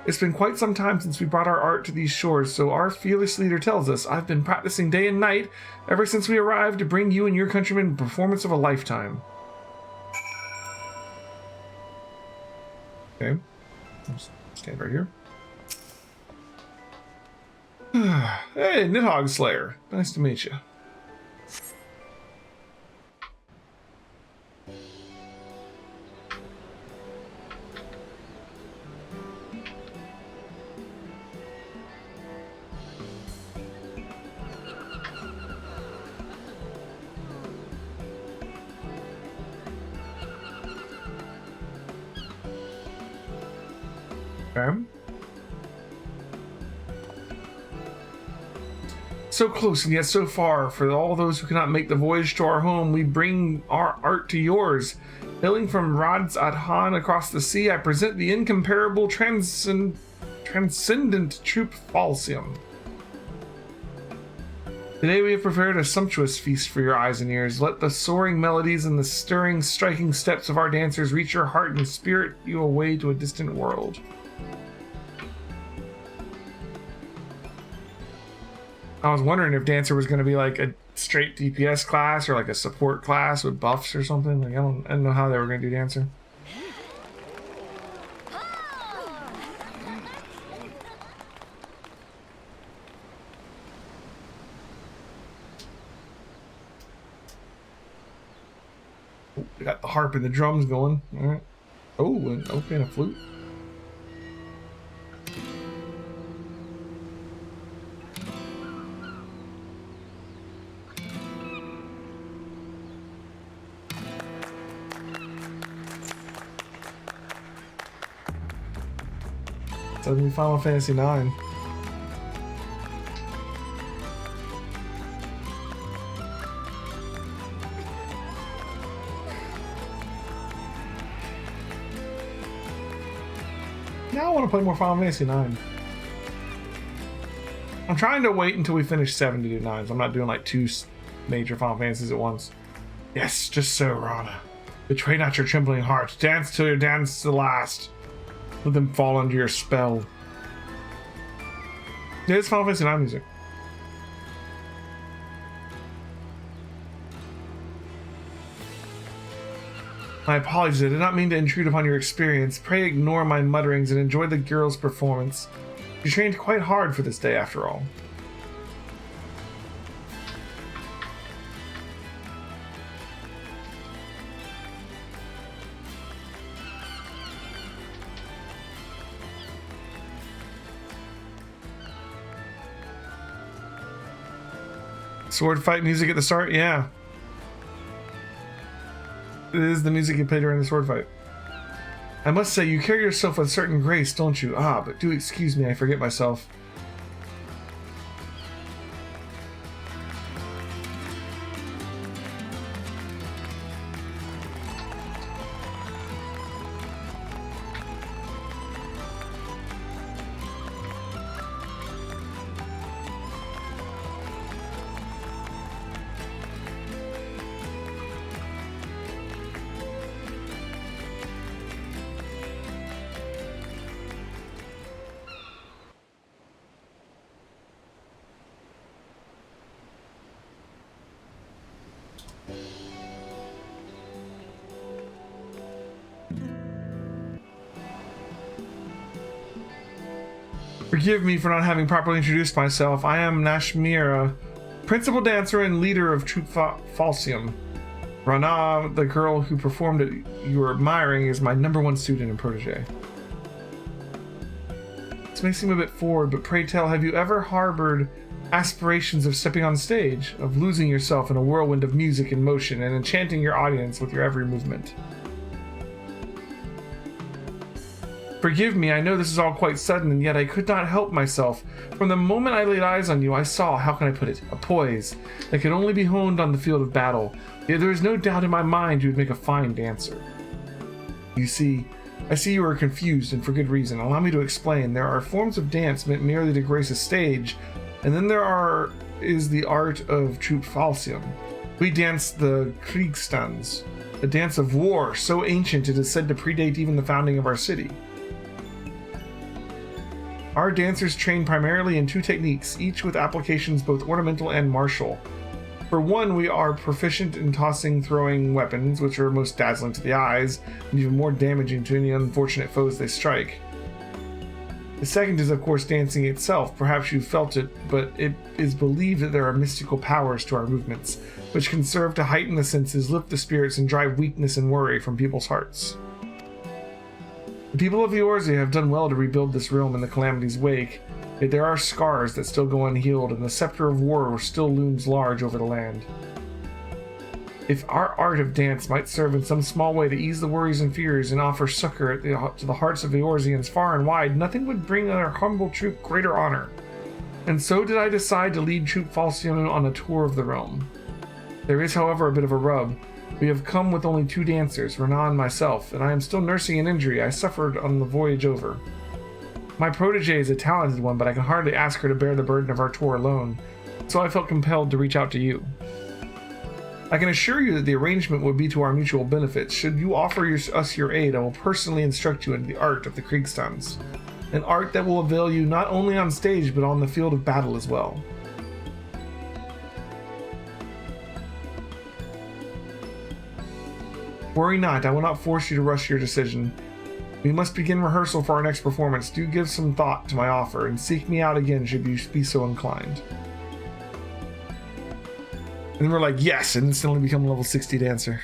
A: It's been quite some time since we brought our art to these shores, so our fearless leader tells us I've been practicing day and night ever since we arrived to bring you and your countrymen a performance of a lifetime. Okay. Let's stand right here. Hey, Nidhogg Slayer. Nice to meet you. Okay. So close and yet so far. For all those who cannot make the voyage to our home, we bring our art to yours. Hailing from Radz Adhan across the sea, I present the incomparable transcendent Troop Falsium. Today we have prepared a sumptuous feast for your eyes and ears. Let the soaring melodies and the stirring, striking steps of our dancers reach your heart and spirit you away to a distant world. I was wondering if Dancer was going to be like a straight DPS class or like a support class with buffs or something. Like I don't know how they were going to do Dancer. Oh, we got the harp and the drums going. All right. Oh, and okay, and a flute. Suddenly Final Fantasy IX. Now I want to play more Final Fantasy IX. I'm trying to wait until we finish 7 to do 9s. I'm not doing like 2 major Final Fantasies at once. Yes, just so, Rana. Betray not your trembling heart. Dance till your dance the last. Let them fall under your spell. Yeah, it's Final Fantasy IX music. My apologies, I did not mean to intrude upon your experience. Pray ignore my mutterings and enjoy the girl's performance. You trained quite hard for this day after all. Sword fight music at the start? Yeah. It is the music you play during the sword fight. I must say, you carry yourself with a certain grace, don't you? Ah, but do excuse me, I forget myself. Forgive me for not having properly introduced myself. I am Nashmira, principal dancer and leader of Troupe Falsium. Rana, the girl who performed at your admiring, is my #1 student and protege. This may seem a bit forward, but pray tell, have you ever harbored aspirations of stepping on stage, of losing yourself in a whirlwind of music and motion, and enchanting your audience with your every movement? Forgive me, I know this is all quite sudden, and yet I could not help myself. From the moment I laid eyes on you, I saw, how can I put it, a poise that could only be honed on the field of battle. Yet there is no doubt in my mind you would make a fine dancer. You see, I see you are confused, and for good reason. Allow me to explain. There are forms of dance meant merely to grace a stage, and then there is the art of Troupe Falsium. We dance the Kriegstanz, a dance of war so ancient it is said to predate even the founding of our city. Our dancers train primarily in 2 techniques, each with applications both ornamental and martial. For one, we are proficient in tossing, throwing weapons, which are most dazzling to the eyes, and even more damaging to any unfortunate foes they strike. The second is, of course, dancing itself. Perhaps you've felt it, but it is believed that there are mystical powers to our movements, which can serve to heighten the senses, lift the spirits, and drive weakness and worry from people's hearts. The people of Eorzea have done well to rebuild this realm in the Calamity's wake, yet there are scars that still go unhealed, and the scepter of war still looms large over the land. If our art of dance might serve in some small way to ease the worries and fears and offer succor to the hearts of Eorzeans far and wide, nothing would bring our humble troupe greater honor. And so did I decide to lead Troupe Falsium on a tour of the realm. There is, however, a bit of a rub. We have come with only 2 dancers, Rana and myself, and I am still nursing an injury I suffered on the voyage over. My protege is a talented one, but I can hardly ask her to bear the burden of our tour alone, so I felt compelled to reach out to you. I can assure you that the arrangement would be to our mutual benefit. Should you offer us your aid, I will personally instruct you in the art of the Kriegstanz, an art that will avail you not only on stage, but on the field of battle as well. Worry not, I will not force you to rush your decision. We must begin rehearsal for our next performance. Do give some thought to my offer, and seek me out again should you be so inclined. And we're like, yes, and instantly become a level 60 dancer.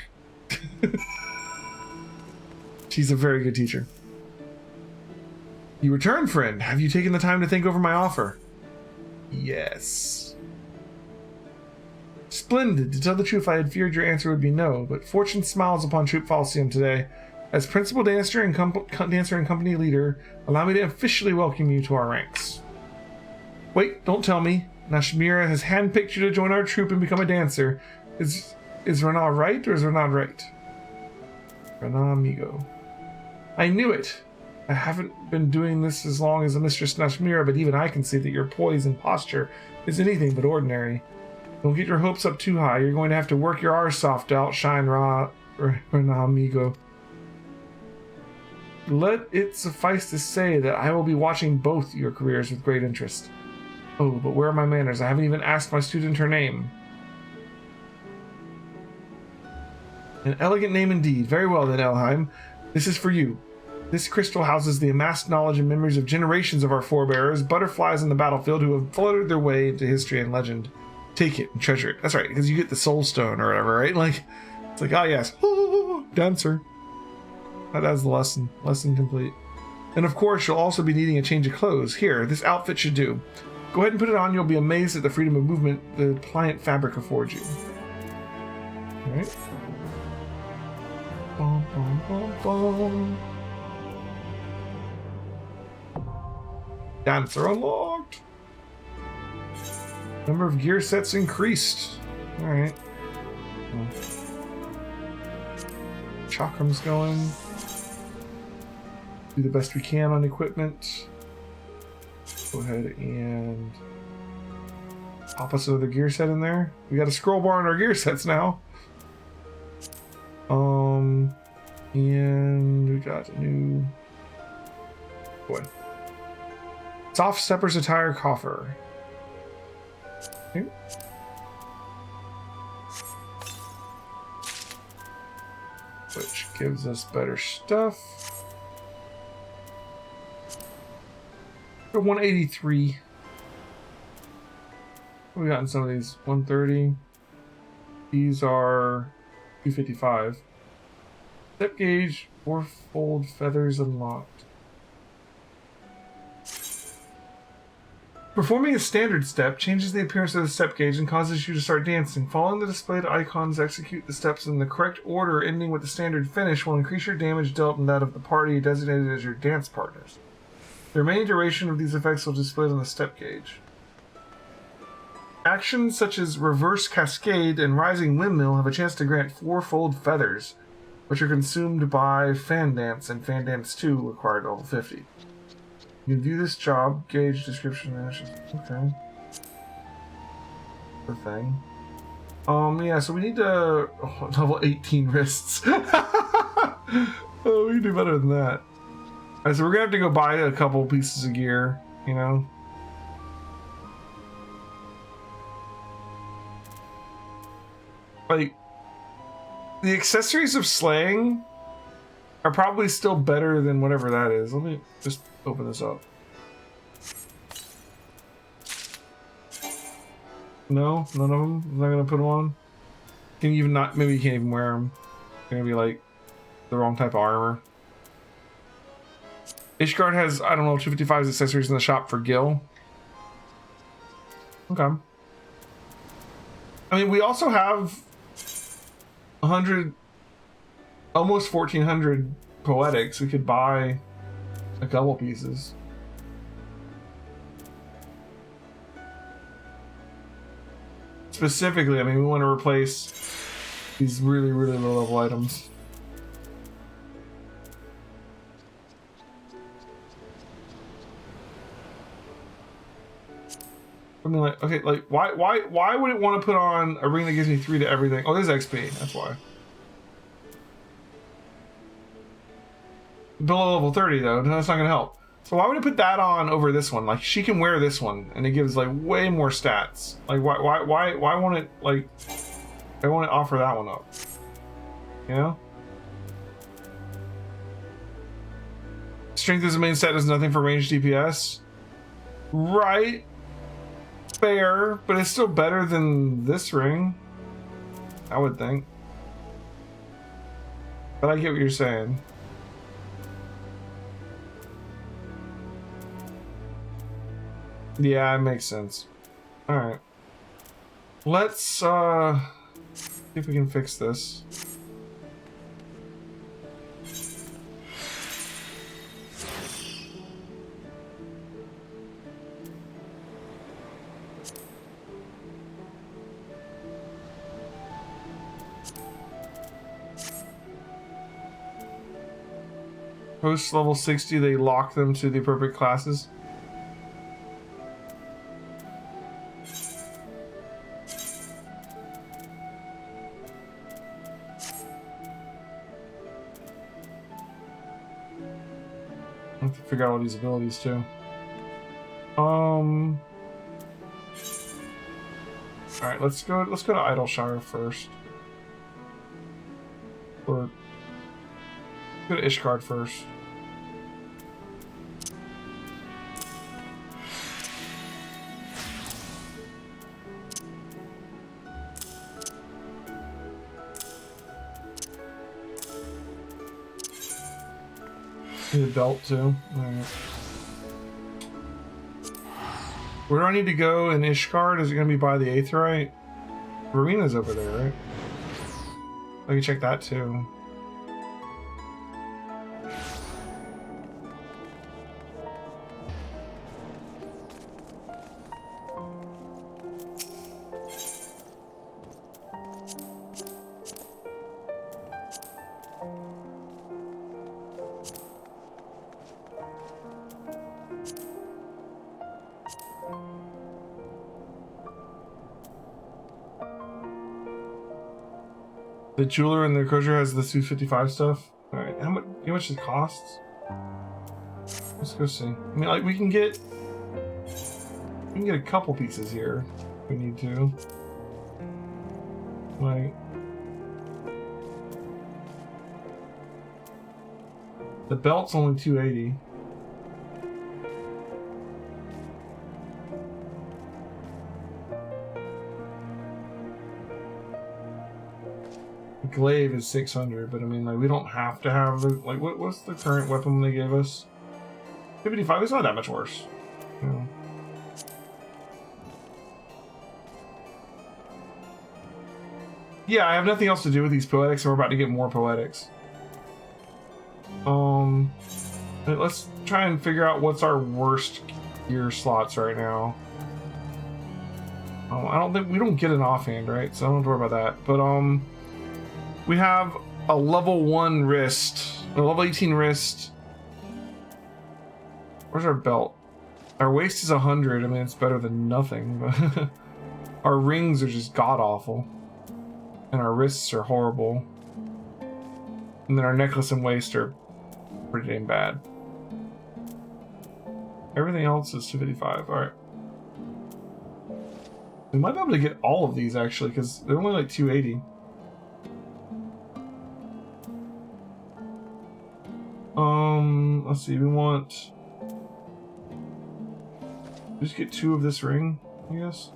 A: She's a very good teacher. You return, friend. Have you taken the time to think over my offer? Yes. Splendid. To tell the truth, I had feared your answer would be no, but fortune smiles upon Troupe Falsium today. As principal dancer and company leader, allow me to officially welcome you to our ranks. Wait, don't tell me. Nashmira has handpicked you to join our troupe and become a dancer. Is Rana right, or is Rana right? Rana amigo. I knew it. I haven't been doing this as long as the Mistress Nashmira, but even I can see that your poise and posture is anything but ordinary. Don't get your hopes up too high. You're going to have to work your arse off to outshine Rana amigo. Let it suffice to say that I will be watching both your careers with great interest. Oh, but where are my manners? I haven't even asked my student her name. An elegant name indeed. Very well then, Elheim. This is for you. This crystal houses the amassed knowledge and memories of generations of our forebears, butterflies in the battlefield who have fluttered their way into history and legend. Take it and treasure it. That's right, because you get the soul stone or whatever, right? Like, it's like, oh yes, dancer. That's the lesson. Lesson complete. And of course, you'll also be needing a change of clothes. Here, this outfit should do. Go ahead and put it on. You'll be amazed at the freedom of movement the pliant fabric affords you. All right. Bum, bum, bum, bum. Dancer unlocked. Number of gear sets increased. All right. Chakram's going. Do the best we can on equipment. Go ahead and pop us another gear set in there. We got a scroll bar in our gear sets now. And we got a new boy. Soft Steppers attire coffer. Okay. Which gives us better stuff. For 183. What we got in some of these? 130. These are 255. Step gauge, 4-fold feathers unlocked. Performing a standard step changes the appearance of the step gauge and causes you to start dancing. Following the displayed icons, execute the steps in the correct order, ending with the standard finish will increase your damage dealt and that of the party designated as your dance partners. The remaining duration of these effects will be displayed on the step gauge. Actions such as Reverse Cascade and Rising Windmill have a chance to grant 4-fold feathers, which are consumed by Fan Dance and Fan Dance 2 required level 50. You can view this job, gauge, description, ashes. Okay. The thing. Yeah, so we need to level 18 wrists. Oh, we can do better than that. Alright, so we're gonna have to go buy a couple pieces of gear, you know? Like, the accessories of slaying are probably still better than whatever that is. Let me just open this up. No, none of them. I'm not gonna put them on. Can you even not? Maybe you can't even wear them. They're gonna be like the wrong type of armor. Ishgard has, I don't know, 255's accessories in the shop for Gil. Okay. I mean, we also have 100, almost 1400 poetics. We could buy a couple pieces. Specifically, I mean, we want to replace these really, really low level items. I mean, like, okay, like, why would it want to put on a ring that gives me 3 to everything? Oh, there's XP, that's why. Below level 30, though, that's not gonna help. So why would it put that on over this one? Like, she can wear this one, and it gives, like, way more stats. Like, why won't it, like, I want to offer that one up? You know? Strength as a main stat does nothing for ranged DPS. Right. Fair, but it's still better than this ring, I would think. But I get what you're saying. Yeah, it makes sense. Alright. Let's see if we can fix this. Post level 60, they lock them to the appropriate classes. I have to figure out all these abilities too. Alright, let's go to Idleshire first. Or go to Ishgard first. Need a belt too. Alright. Where do I need to go in Ishgard? Is it going to be by the Aetheryte? Verena's over there, right? I can check that too. The jeweler in the enclosure has the 255 stuff. Alright, how much it costs? Let's go see. I mean, like, we can get a couple pieces here if we need to. Like, the belt's only 280. Glaive is 600, but I mean, like, we don't have to have the, like, what's the current weapon they gave us? 55, it's not that much worse. You know. Yeah, I have nothing else to do with these poetics, and we're about to get more poetics. Let's try and figure out what's our worst gear slots right now. I don't think we don't get an offhand, right? So I don't have to worry about that. But we have a level 1 wrist, a level 18 wrist. Where's our belt? Our waist is 100. I mean, it's better than nothing. But our rings are just god awful, and our wrists are horrible. And then our necklace and waist are pretty damn bad. Everything else is 255. All right. We might be able to get all of these actually, because they're only like 280. Let's see. We want. Just get 2 of this ring, I guess.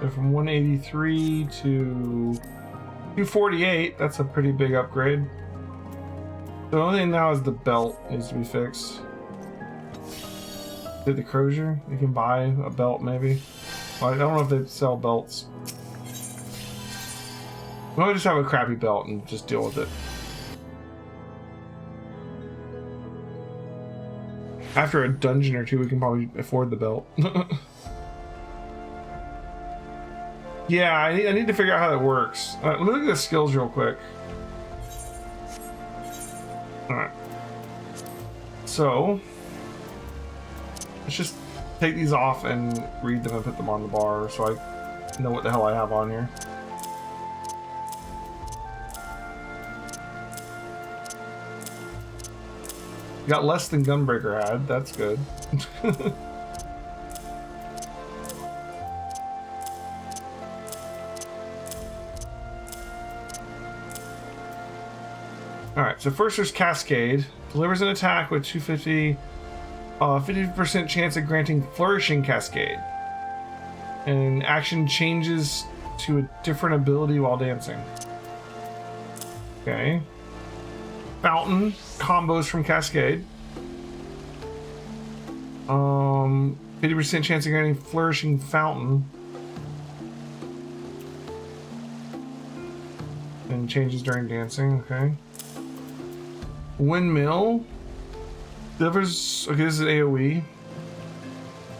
A: So from 183 to 248, that's a pretty big upgrade. The only thing now is the belt needs to be fixed. Did the crozier? You can buy a belt maybe. Well, I don't know if they sell belts. Why don't we just have a crappy belt and just deal with it? After a dungeon or two, we can probably afford the belt. Yeah, I need to figure out how that works. Let me look at the skills real quick. Alright. So, let's just take these off and read them and put them on the bar so I know what the hell I have on here. Got less than Gunbreaker had, that's good. Alright, so first there's Cascade. Delivers an attack with 250, 50% chance of granting Flourishing Cascade. And action changes to a different ability while dancing. Okay. Fountain, combos from Cascade. 50% chance of granting Flourishing Fountain. And changes during dancing, okay. Windmill delivers. Okay, this is AoE.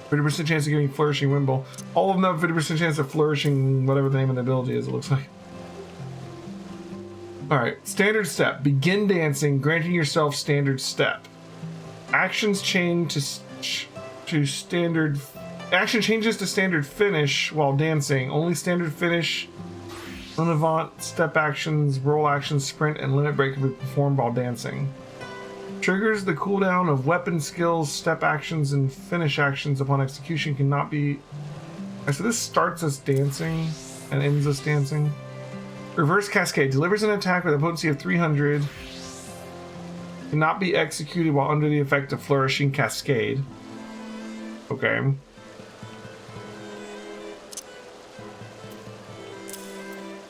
A: 50% chance of getting Flourishing Windmill. All of them have 50% chance of flourishing whatever the name of the ability is, it looks like. Alright, standard step. Begin dancing, granting yourself standard step. Actions change to standard. Action changes to standard finish while dancing. Only standard finish, non-avant, step actions, roll actions, sprint, and limit break can be performed while dancing. Triggers the cooldown of weapon skills, step actions, and finish actions upon execution cannot be. So this starts us dancing and ends us dancing. Reverse Cascade delivers an attack with a potency of 300. Cannot be executed while under the effect of Flourishing Cascade. Okay.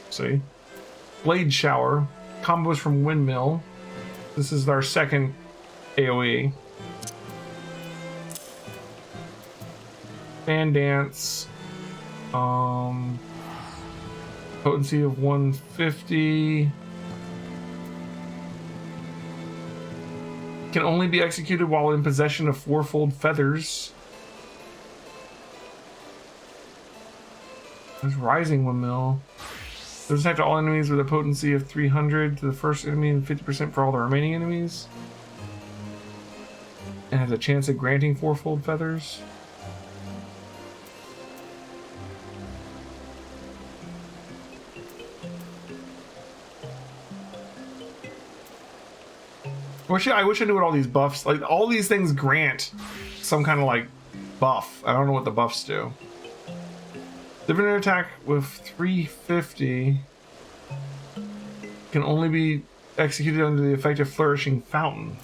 A: See. Blade Shower. Combos from Windmill. This is our second AoE. Fan Dance. Potency of 150. Can only be executed while in possession of fourfold feathers. There's Rising Windmill. Does attack to all enemies with a potency of 300 to the first enemy and 50% for all the remaining enemies. And has a chance of granting fourfold feathers. I wish I knew what all these buffs, like all these things grant some kind of like buff. I don't know what the buffs do. Different attack with 350 can only be executed under the effect of Flourishing Fountain.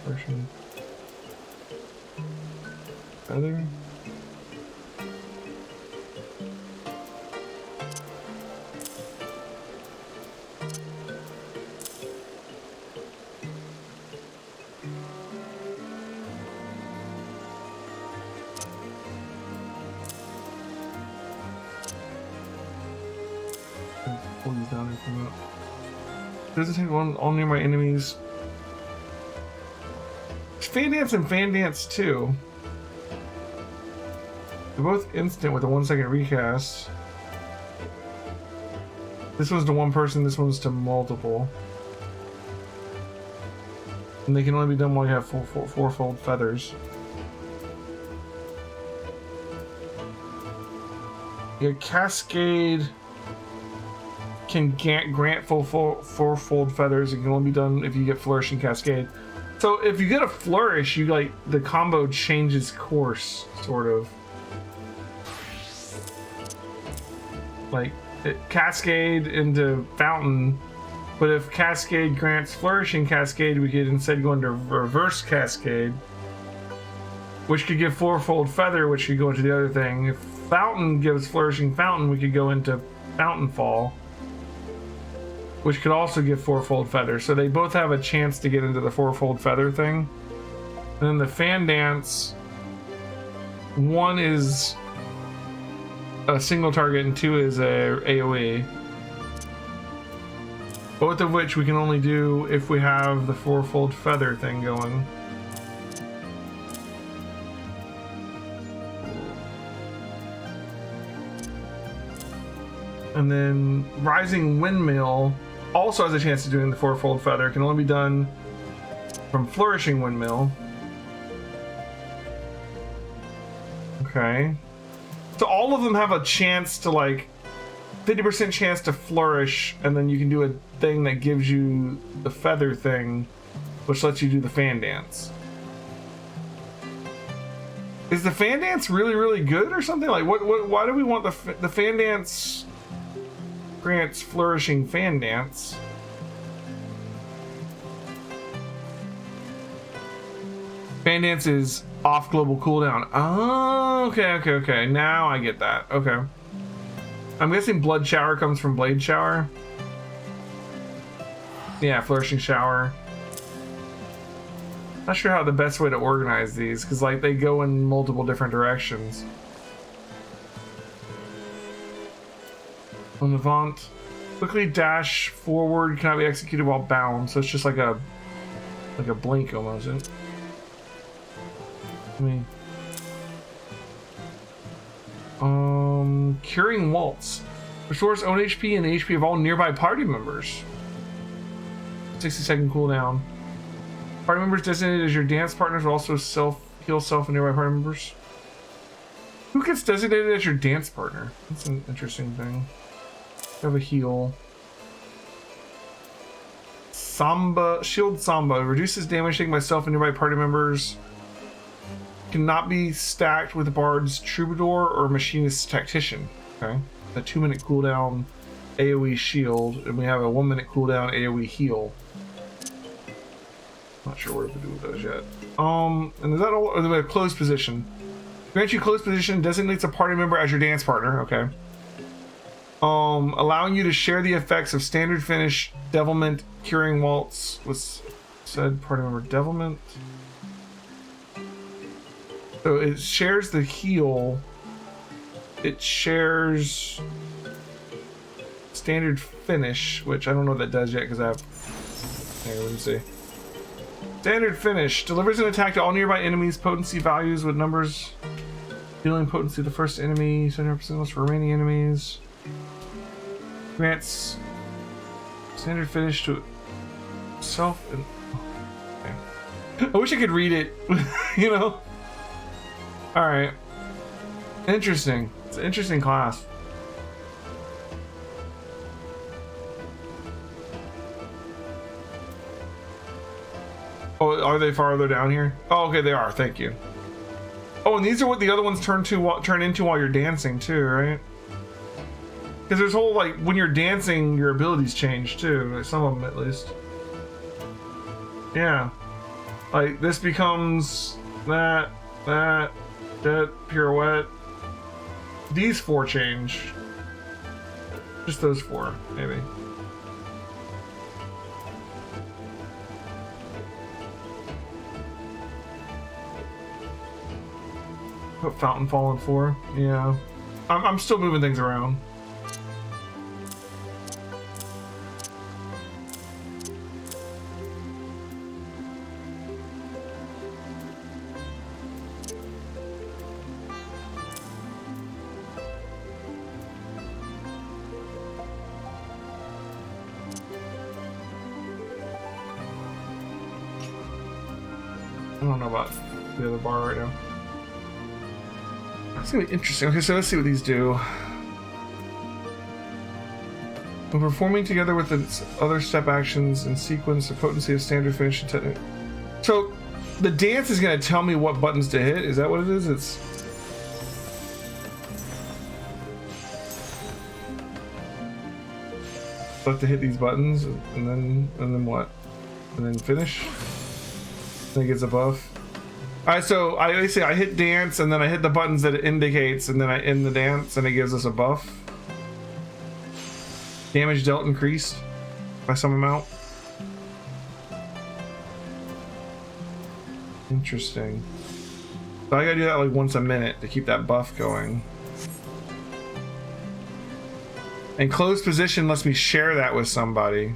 A: Flourishing Feather. Pull these down and come up. Doesn't take one all near my enemies. Fan Dance and Fan Dance 2. They're both instant with a 1 second recast. This one's to one person, this one's to multiple. And they can only be done while you have fourfold feathers. Your Cascade can grant fourfold feathers. It can only be done if you get Flourishing Cascade. So if you get a flourish, you like the combo changes course, sort of. Like Cascade into Fountain, but if Cascade grants Flourishing Cascade, we could instead go into Reverse Cascade, which could give fourfold feather, which could go into the other thing. If Fountain gives Flourishing Fountain, we could go into Fountain Fall, which could also give fourfold feather. So they both have a chance to get into the fourfold feather thing. And then the Fan Dance, one is a single target and two is a AoE. Both of which we can only do if we have the fourfold feather thing going. And then Rising Windmill also has a chance of doing the fourfold feather. It can only be done from Flourishing Windmill. Okay. So all of them have a chance to like 50% chance to flourish, and then you can do a thing that gives you the feather thing, which lets you do the Fan Dance. Is the Fan Dance really good or something? Like what why do we want the Fan Dance grants Flourishing Fan Dance? Fan Dance is off global cooldown. Oh, okay. Now I get that. Okay. I'm guessing Blood Shower comes from Blade Shower. Yeah, Flourishing Shower. Not sure how the best way to organize these, because like they go in multiple different directions. On Levant, quickly dash forward cannot be executed while bound, so it's just like a blink almost. Curing Waltz restores own HP and the HP of all nearby party members. 60-second cooldown. Party members designated as your dance partners will also heal self and nearby party members. Who gets designated as your dance partner? That's an interesting thing. You have a heal. Shield Samba reduces damage taken by self and nearby party members. Cannot be stacked with the Bard's Troubadour or Machinist's Tactician. Okay, a 2-minute cooldown AoE shield, and we have a 1-minute cooldown AoE heal. Not sure what to do with those yet. And is that all? Or the closed position. Grants you closed position, designates a party member as your dance partner. Okay. Allowing you to share the effects of standard finish, devilment, curing waltz with said party member. Devilment. So it shares the heal. It shares standard finish, which I don't know what that does yet because I have. Here, let me see. Standard finish delivers an attack to all nearby enemies. Potency values with numbers. Dealing potency to the first enemy. 70% less for remaining enemies. Grants standard finish to self and. Okay. I wish I could read it. You know. All right. Interesting. It's an interesting class. Oh, are they farther down here? Oh, okay, they are. Thank you. Oh, and these are what the other ones turn into while you're dancing too, right? Because there's whole, like, when you're dancing, your abilities change too. Like, some of them at least. Yeah. Like, this becomes that, pirouette. These 4 change. Just those 4, maybe. Put Fountain Fall in 4. Yeah. I'm still moving things around. I don't know about the other bar right now. It's gonna be interesting. Okay, so let's see what these do. When performing together with the other step actions in sequence, the potency of standard finish and technique. So the dance is gonna tell me what buttons to hit. Is that what it is? It's I have to hit these buttons and then what? And then finish. Then it gets a buff. Alright, so I hit dance and then I hit the buttons that it indicates and then I end the dance and it gives us a buff. Damage dealt increased by some amount. Interesting. So I gotta do that like once a minute to keep that buff going. And closed position lets me share that with somebody.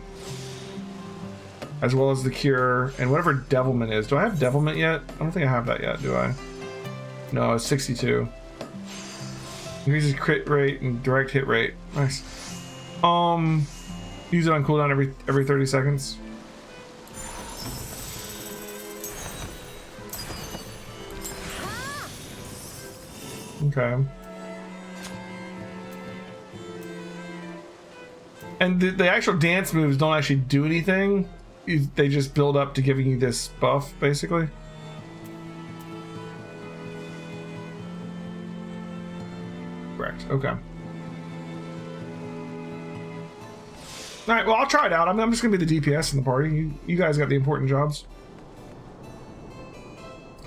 A: As well as the cure and whatever devilment is. Do I have devilment yet? I don't think I have that yet, do I? No, it's 62. Increases crit rate and direct hit rate. Nice. Use it on cooldown every 30 seconds. Okay. And the actual dance moves don't actually do anything. They just build up to giving you this buff, basically. Correct. Okay. All right. Well, I'll try it out. I'm just gonna be the DPS in the party. You guys got the important jobs.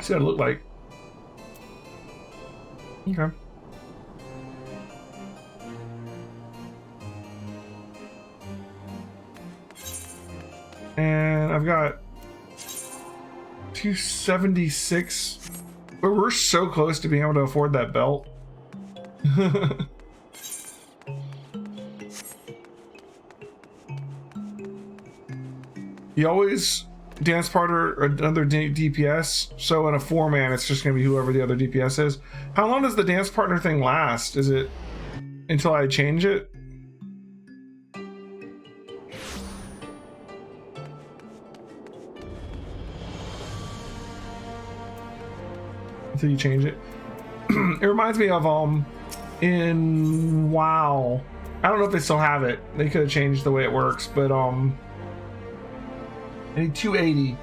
A: See what it look like. Okay. And I've got 276. But we're so close to being able to afford that belt. You always dance partner or another DPS. So in a 4-man, it's just going to be whoever the other DPS is. How long does the dance partner thing last? Is it until I change it? Until you change it. It reminds me of in WoW. I don't know if they still have it. They could have changed the way it works, but I need 280.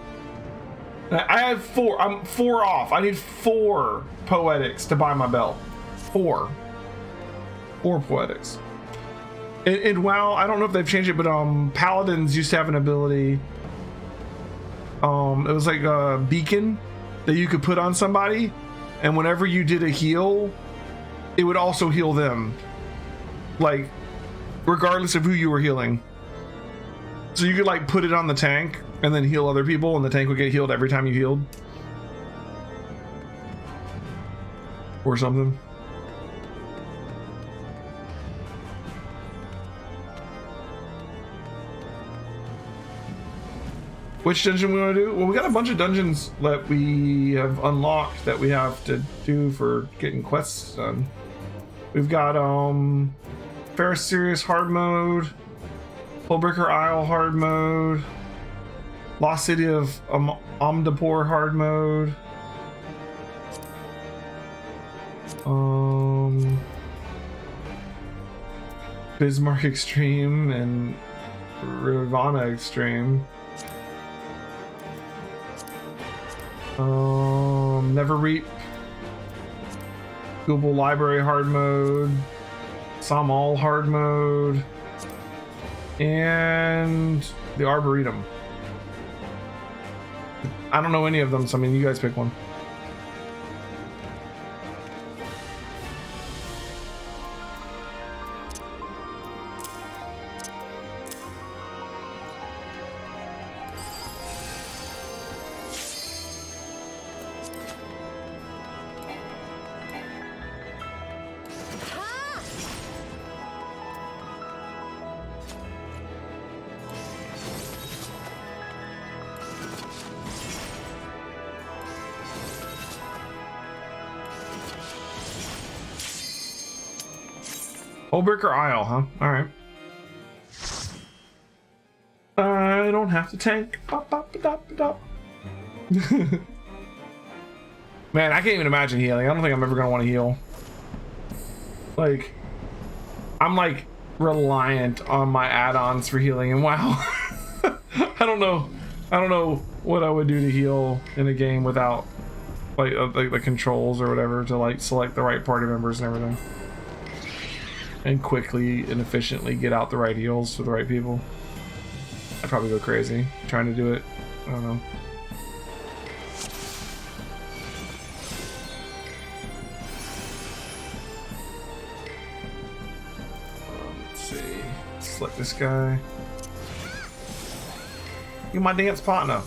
A: I have 4. I'm 4 off. I need 4 poetics to buy my belt. 4 poetics. In WoW, I don't know if they've changed it, but paladins used to have an ability. It was like a beacon that you could put on somebody, and whenever you did a heal, it would also heal them, like regardless of who you were healing. So you could like put it on the tank and then heal other people, and the tank would get healed every time you healed or something. Which dungeon we want to do? Well, we got a bunch of dungeons that we have unlocked that we have to do for getting quests done. We've got Ferris Sirius hard mode, Hullbreaker Isle hard mode, Lost City of Omdapor hard mode, Bismarck Extreme and Ravana Extreme. Never Reap. Google Library hard mode. Some all hard mode. And the Arboretum. I don't know any of them, so I mean, you guys pick one. Bricker Isle, huh? All right. I don't have to tank. Man, I can't even imagine healing. I don't think I'm ever gonna want to heal. Like, I'm like reliant on my add-ons for healing, and wow, I don't know what I would do to heal in a game without like the controls or whatever to like select the right party members and everything. And quickly and efficiently get out the right heals for the right people. I'd probably go crazy trying to do it. I don't know. Let's see. Select this guy. You my dance partner.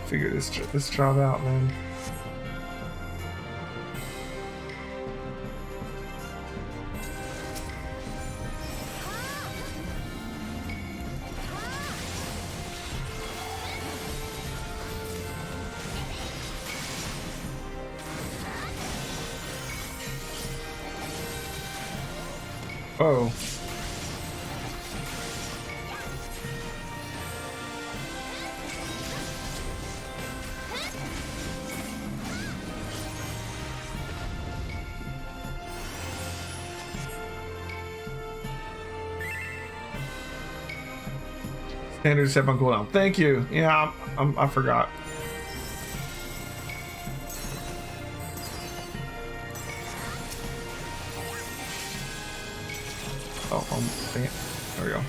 A: Figure this job out, man. Oh. Standard step on cooldown. Thank you. Yeah, I forgot. Oh, dang it. There we go.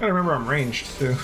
A: I remember I'm ranged too.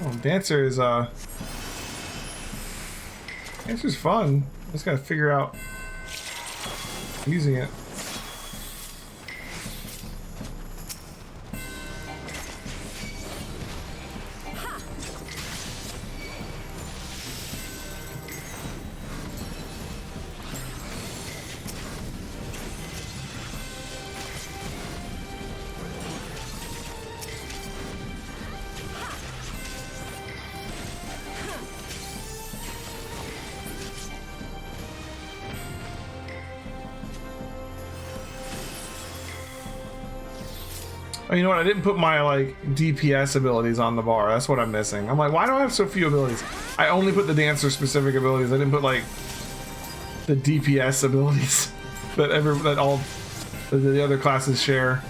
A: Oh, Dancer's fun. Just gotta figure out using it. Oh, you know what? I didn't put my like DPS abilities on the bar. That's what I'm missing. I'm like, why do I have so few abilities? I only put the dancer specific abilities. I didn't put like the DPS abilities that all the other classes share.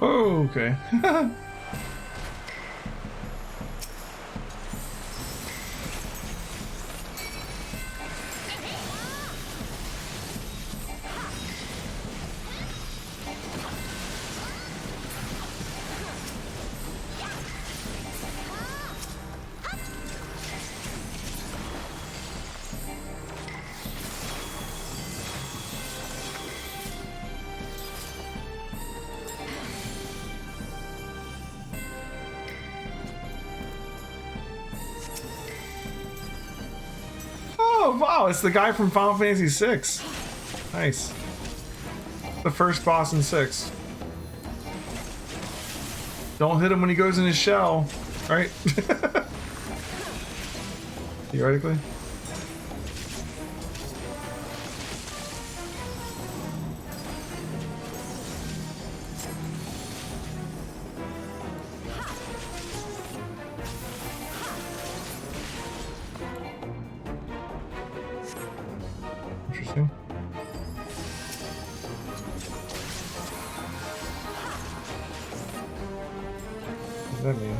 A: Oh, okay. Oh, wow, it's the guy from Final Fantasy VI. Nice. The first boss in 6. Don't hit him when he goes in his shell, right? Theoretically. Interesting. What does that mean?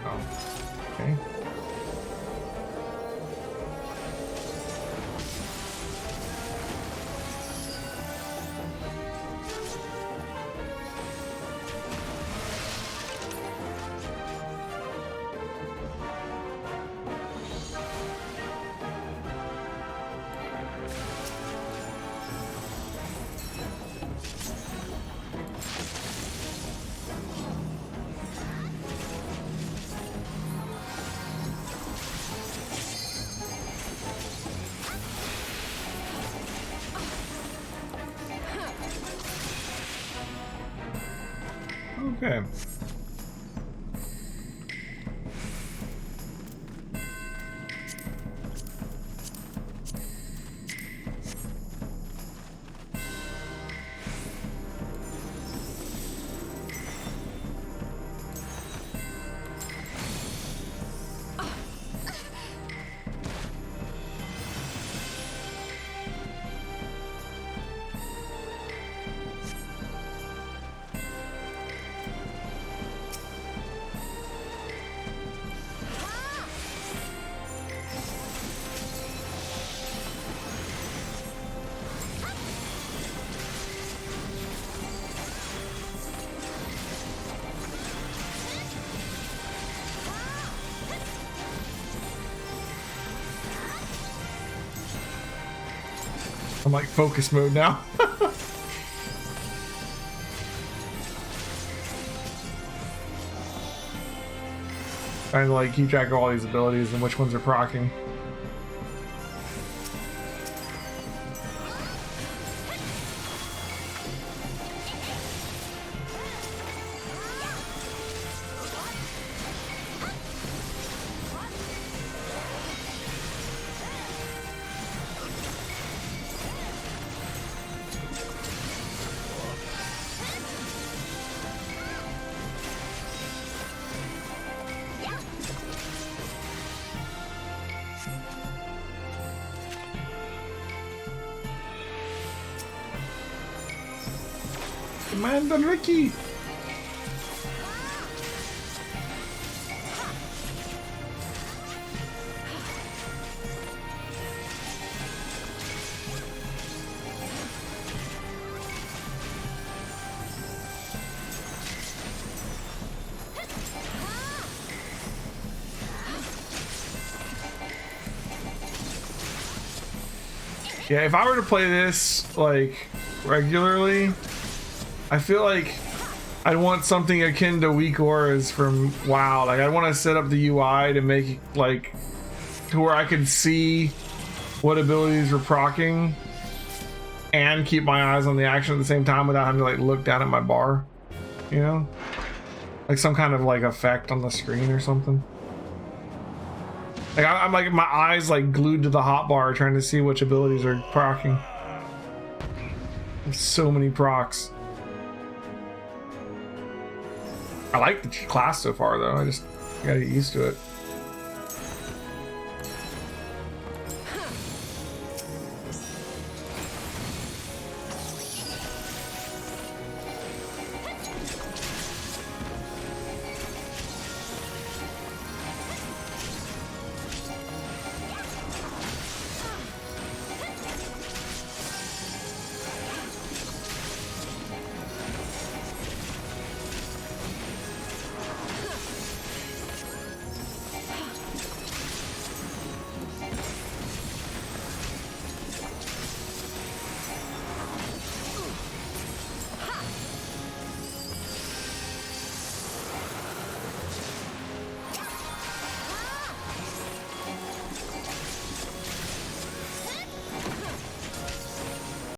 A: Oh, okay. Okay. I'm like focus mode now. Trying to like keep track of all these abilities and which ones are proccing. Commander Ricky! Yeah, if I were to play this like regularly, I feel like I'd want something akin to weak auras from WoW. Like I want to set up the UI to make it like to where I could see what abilities were proccing and keep my eyes on the action at the same time without having to like look down at my bar, you know, like some kind of like effect on the screen or something. Like I'm like my eyes like glued to the hotbar trying to see which abilities are proccing. There's so many procs. I like the class so far though. I just gotta get used to it.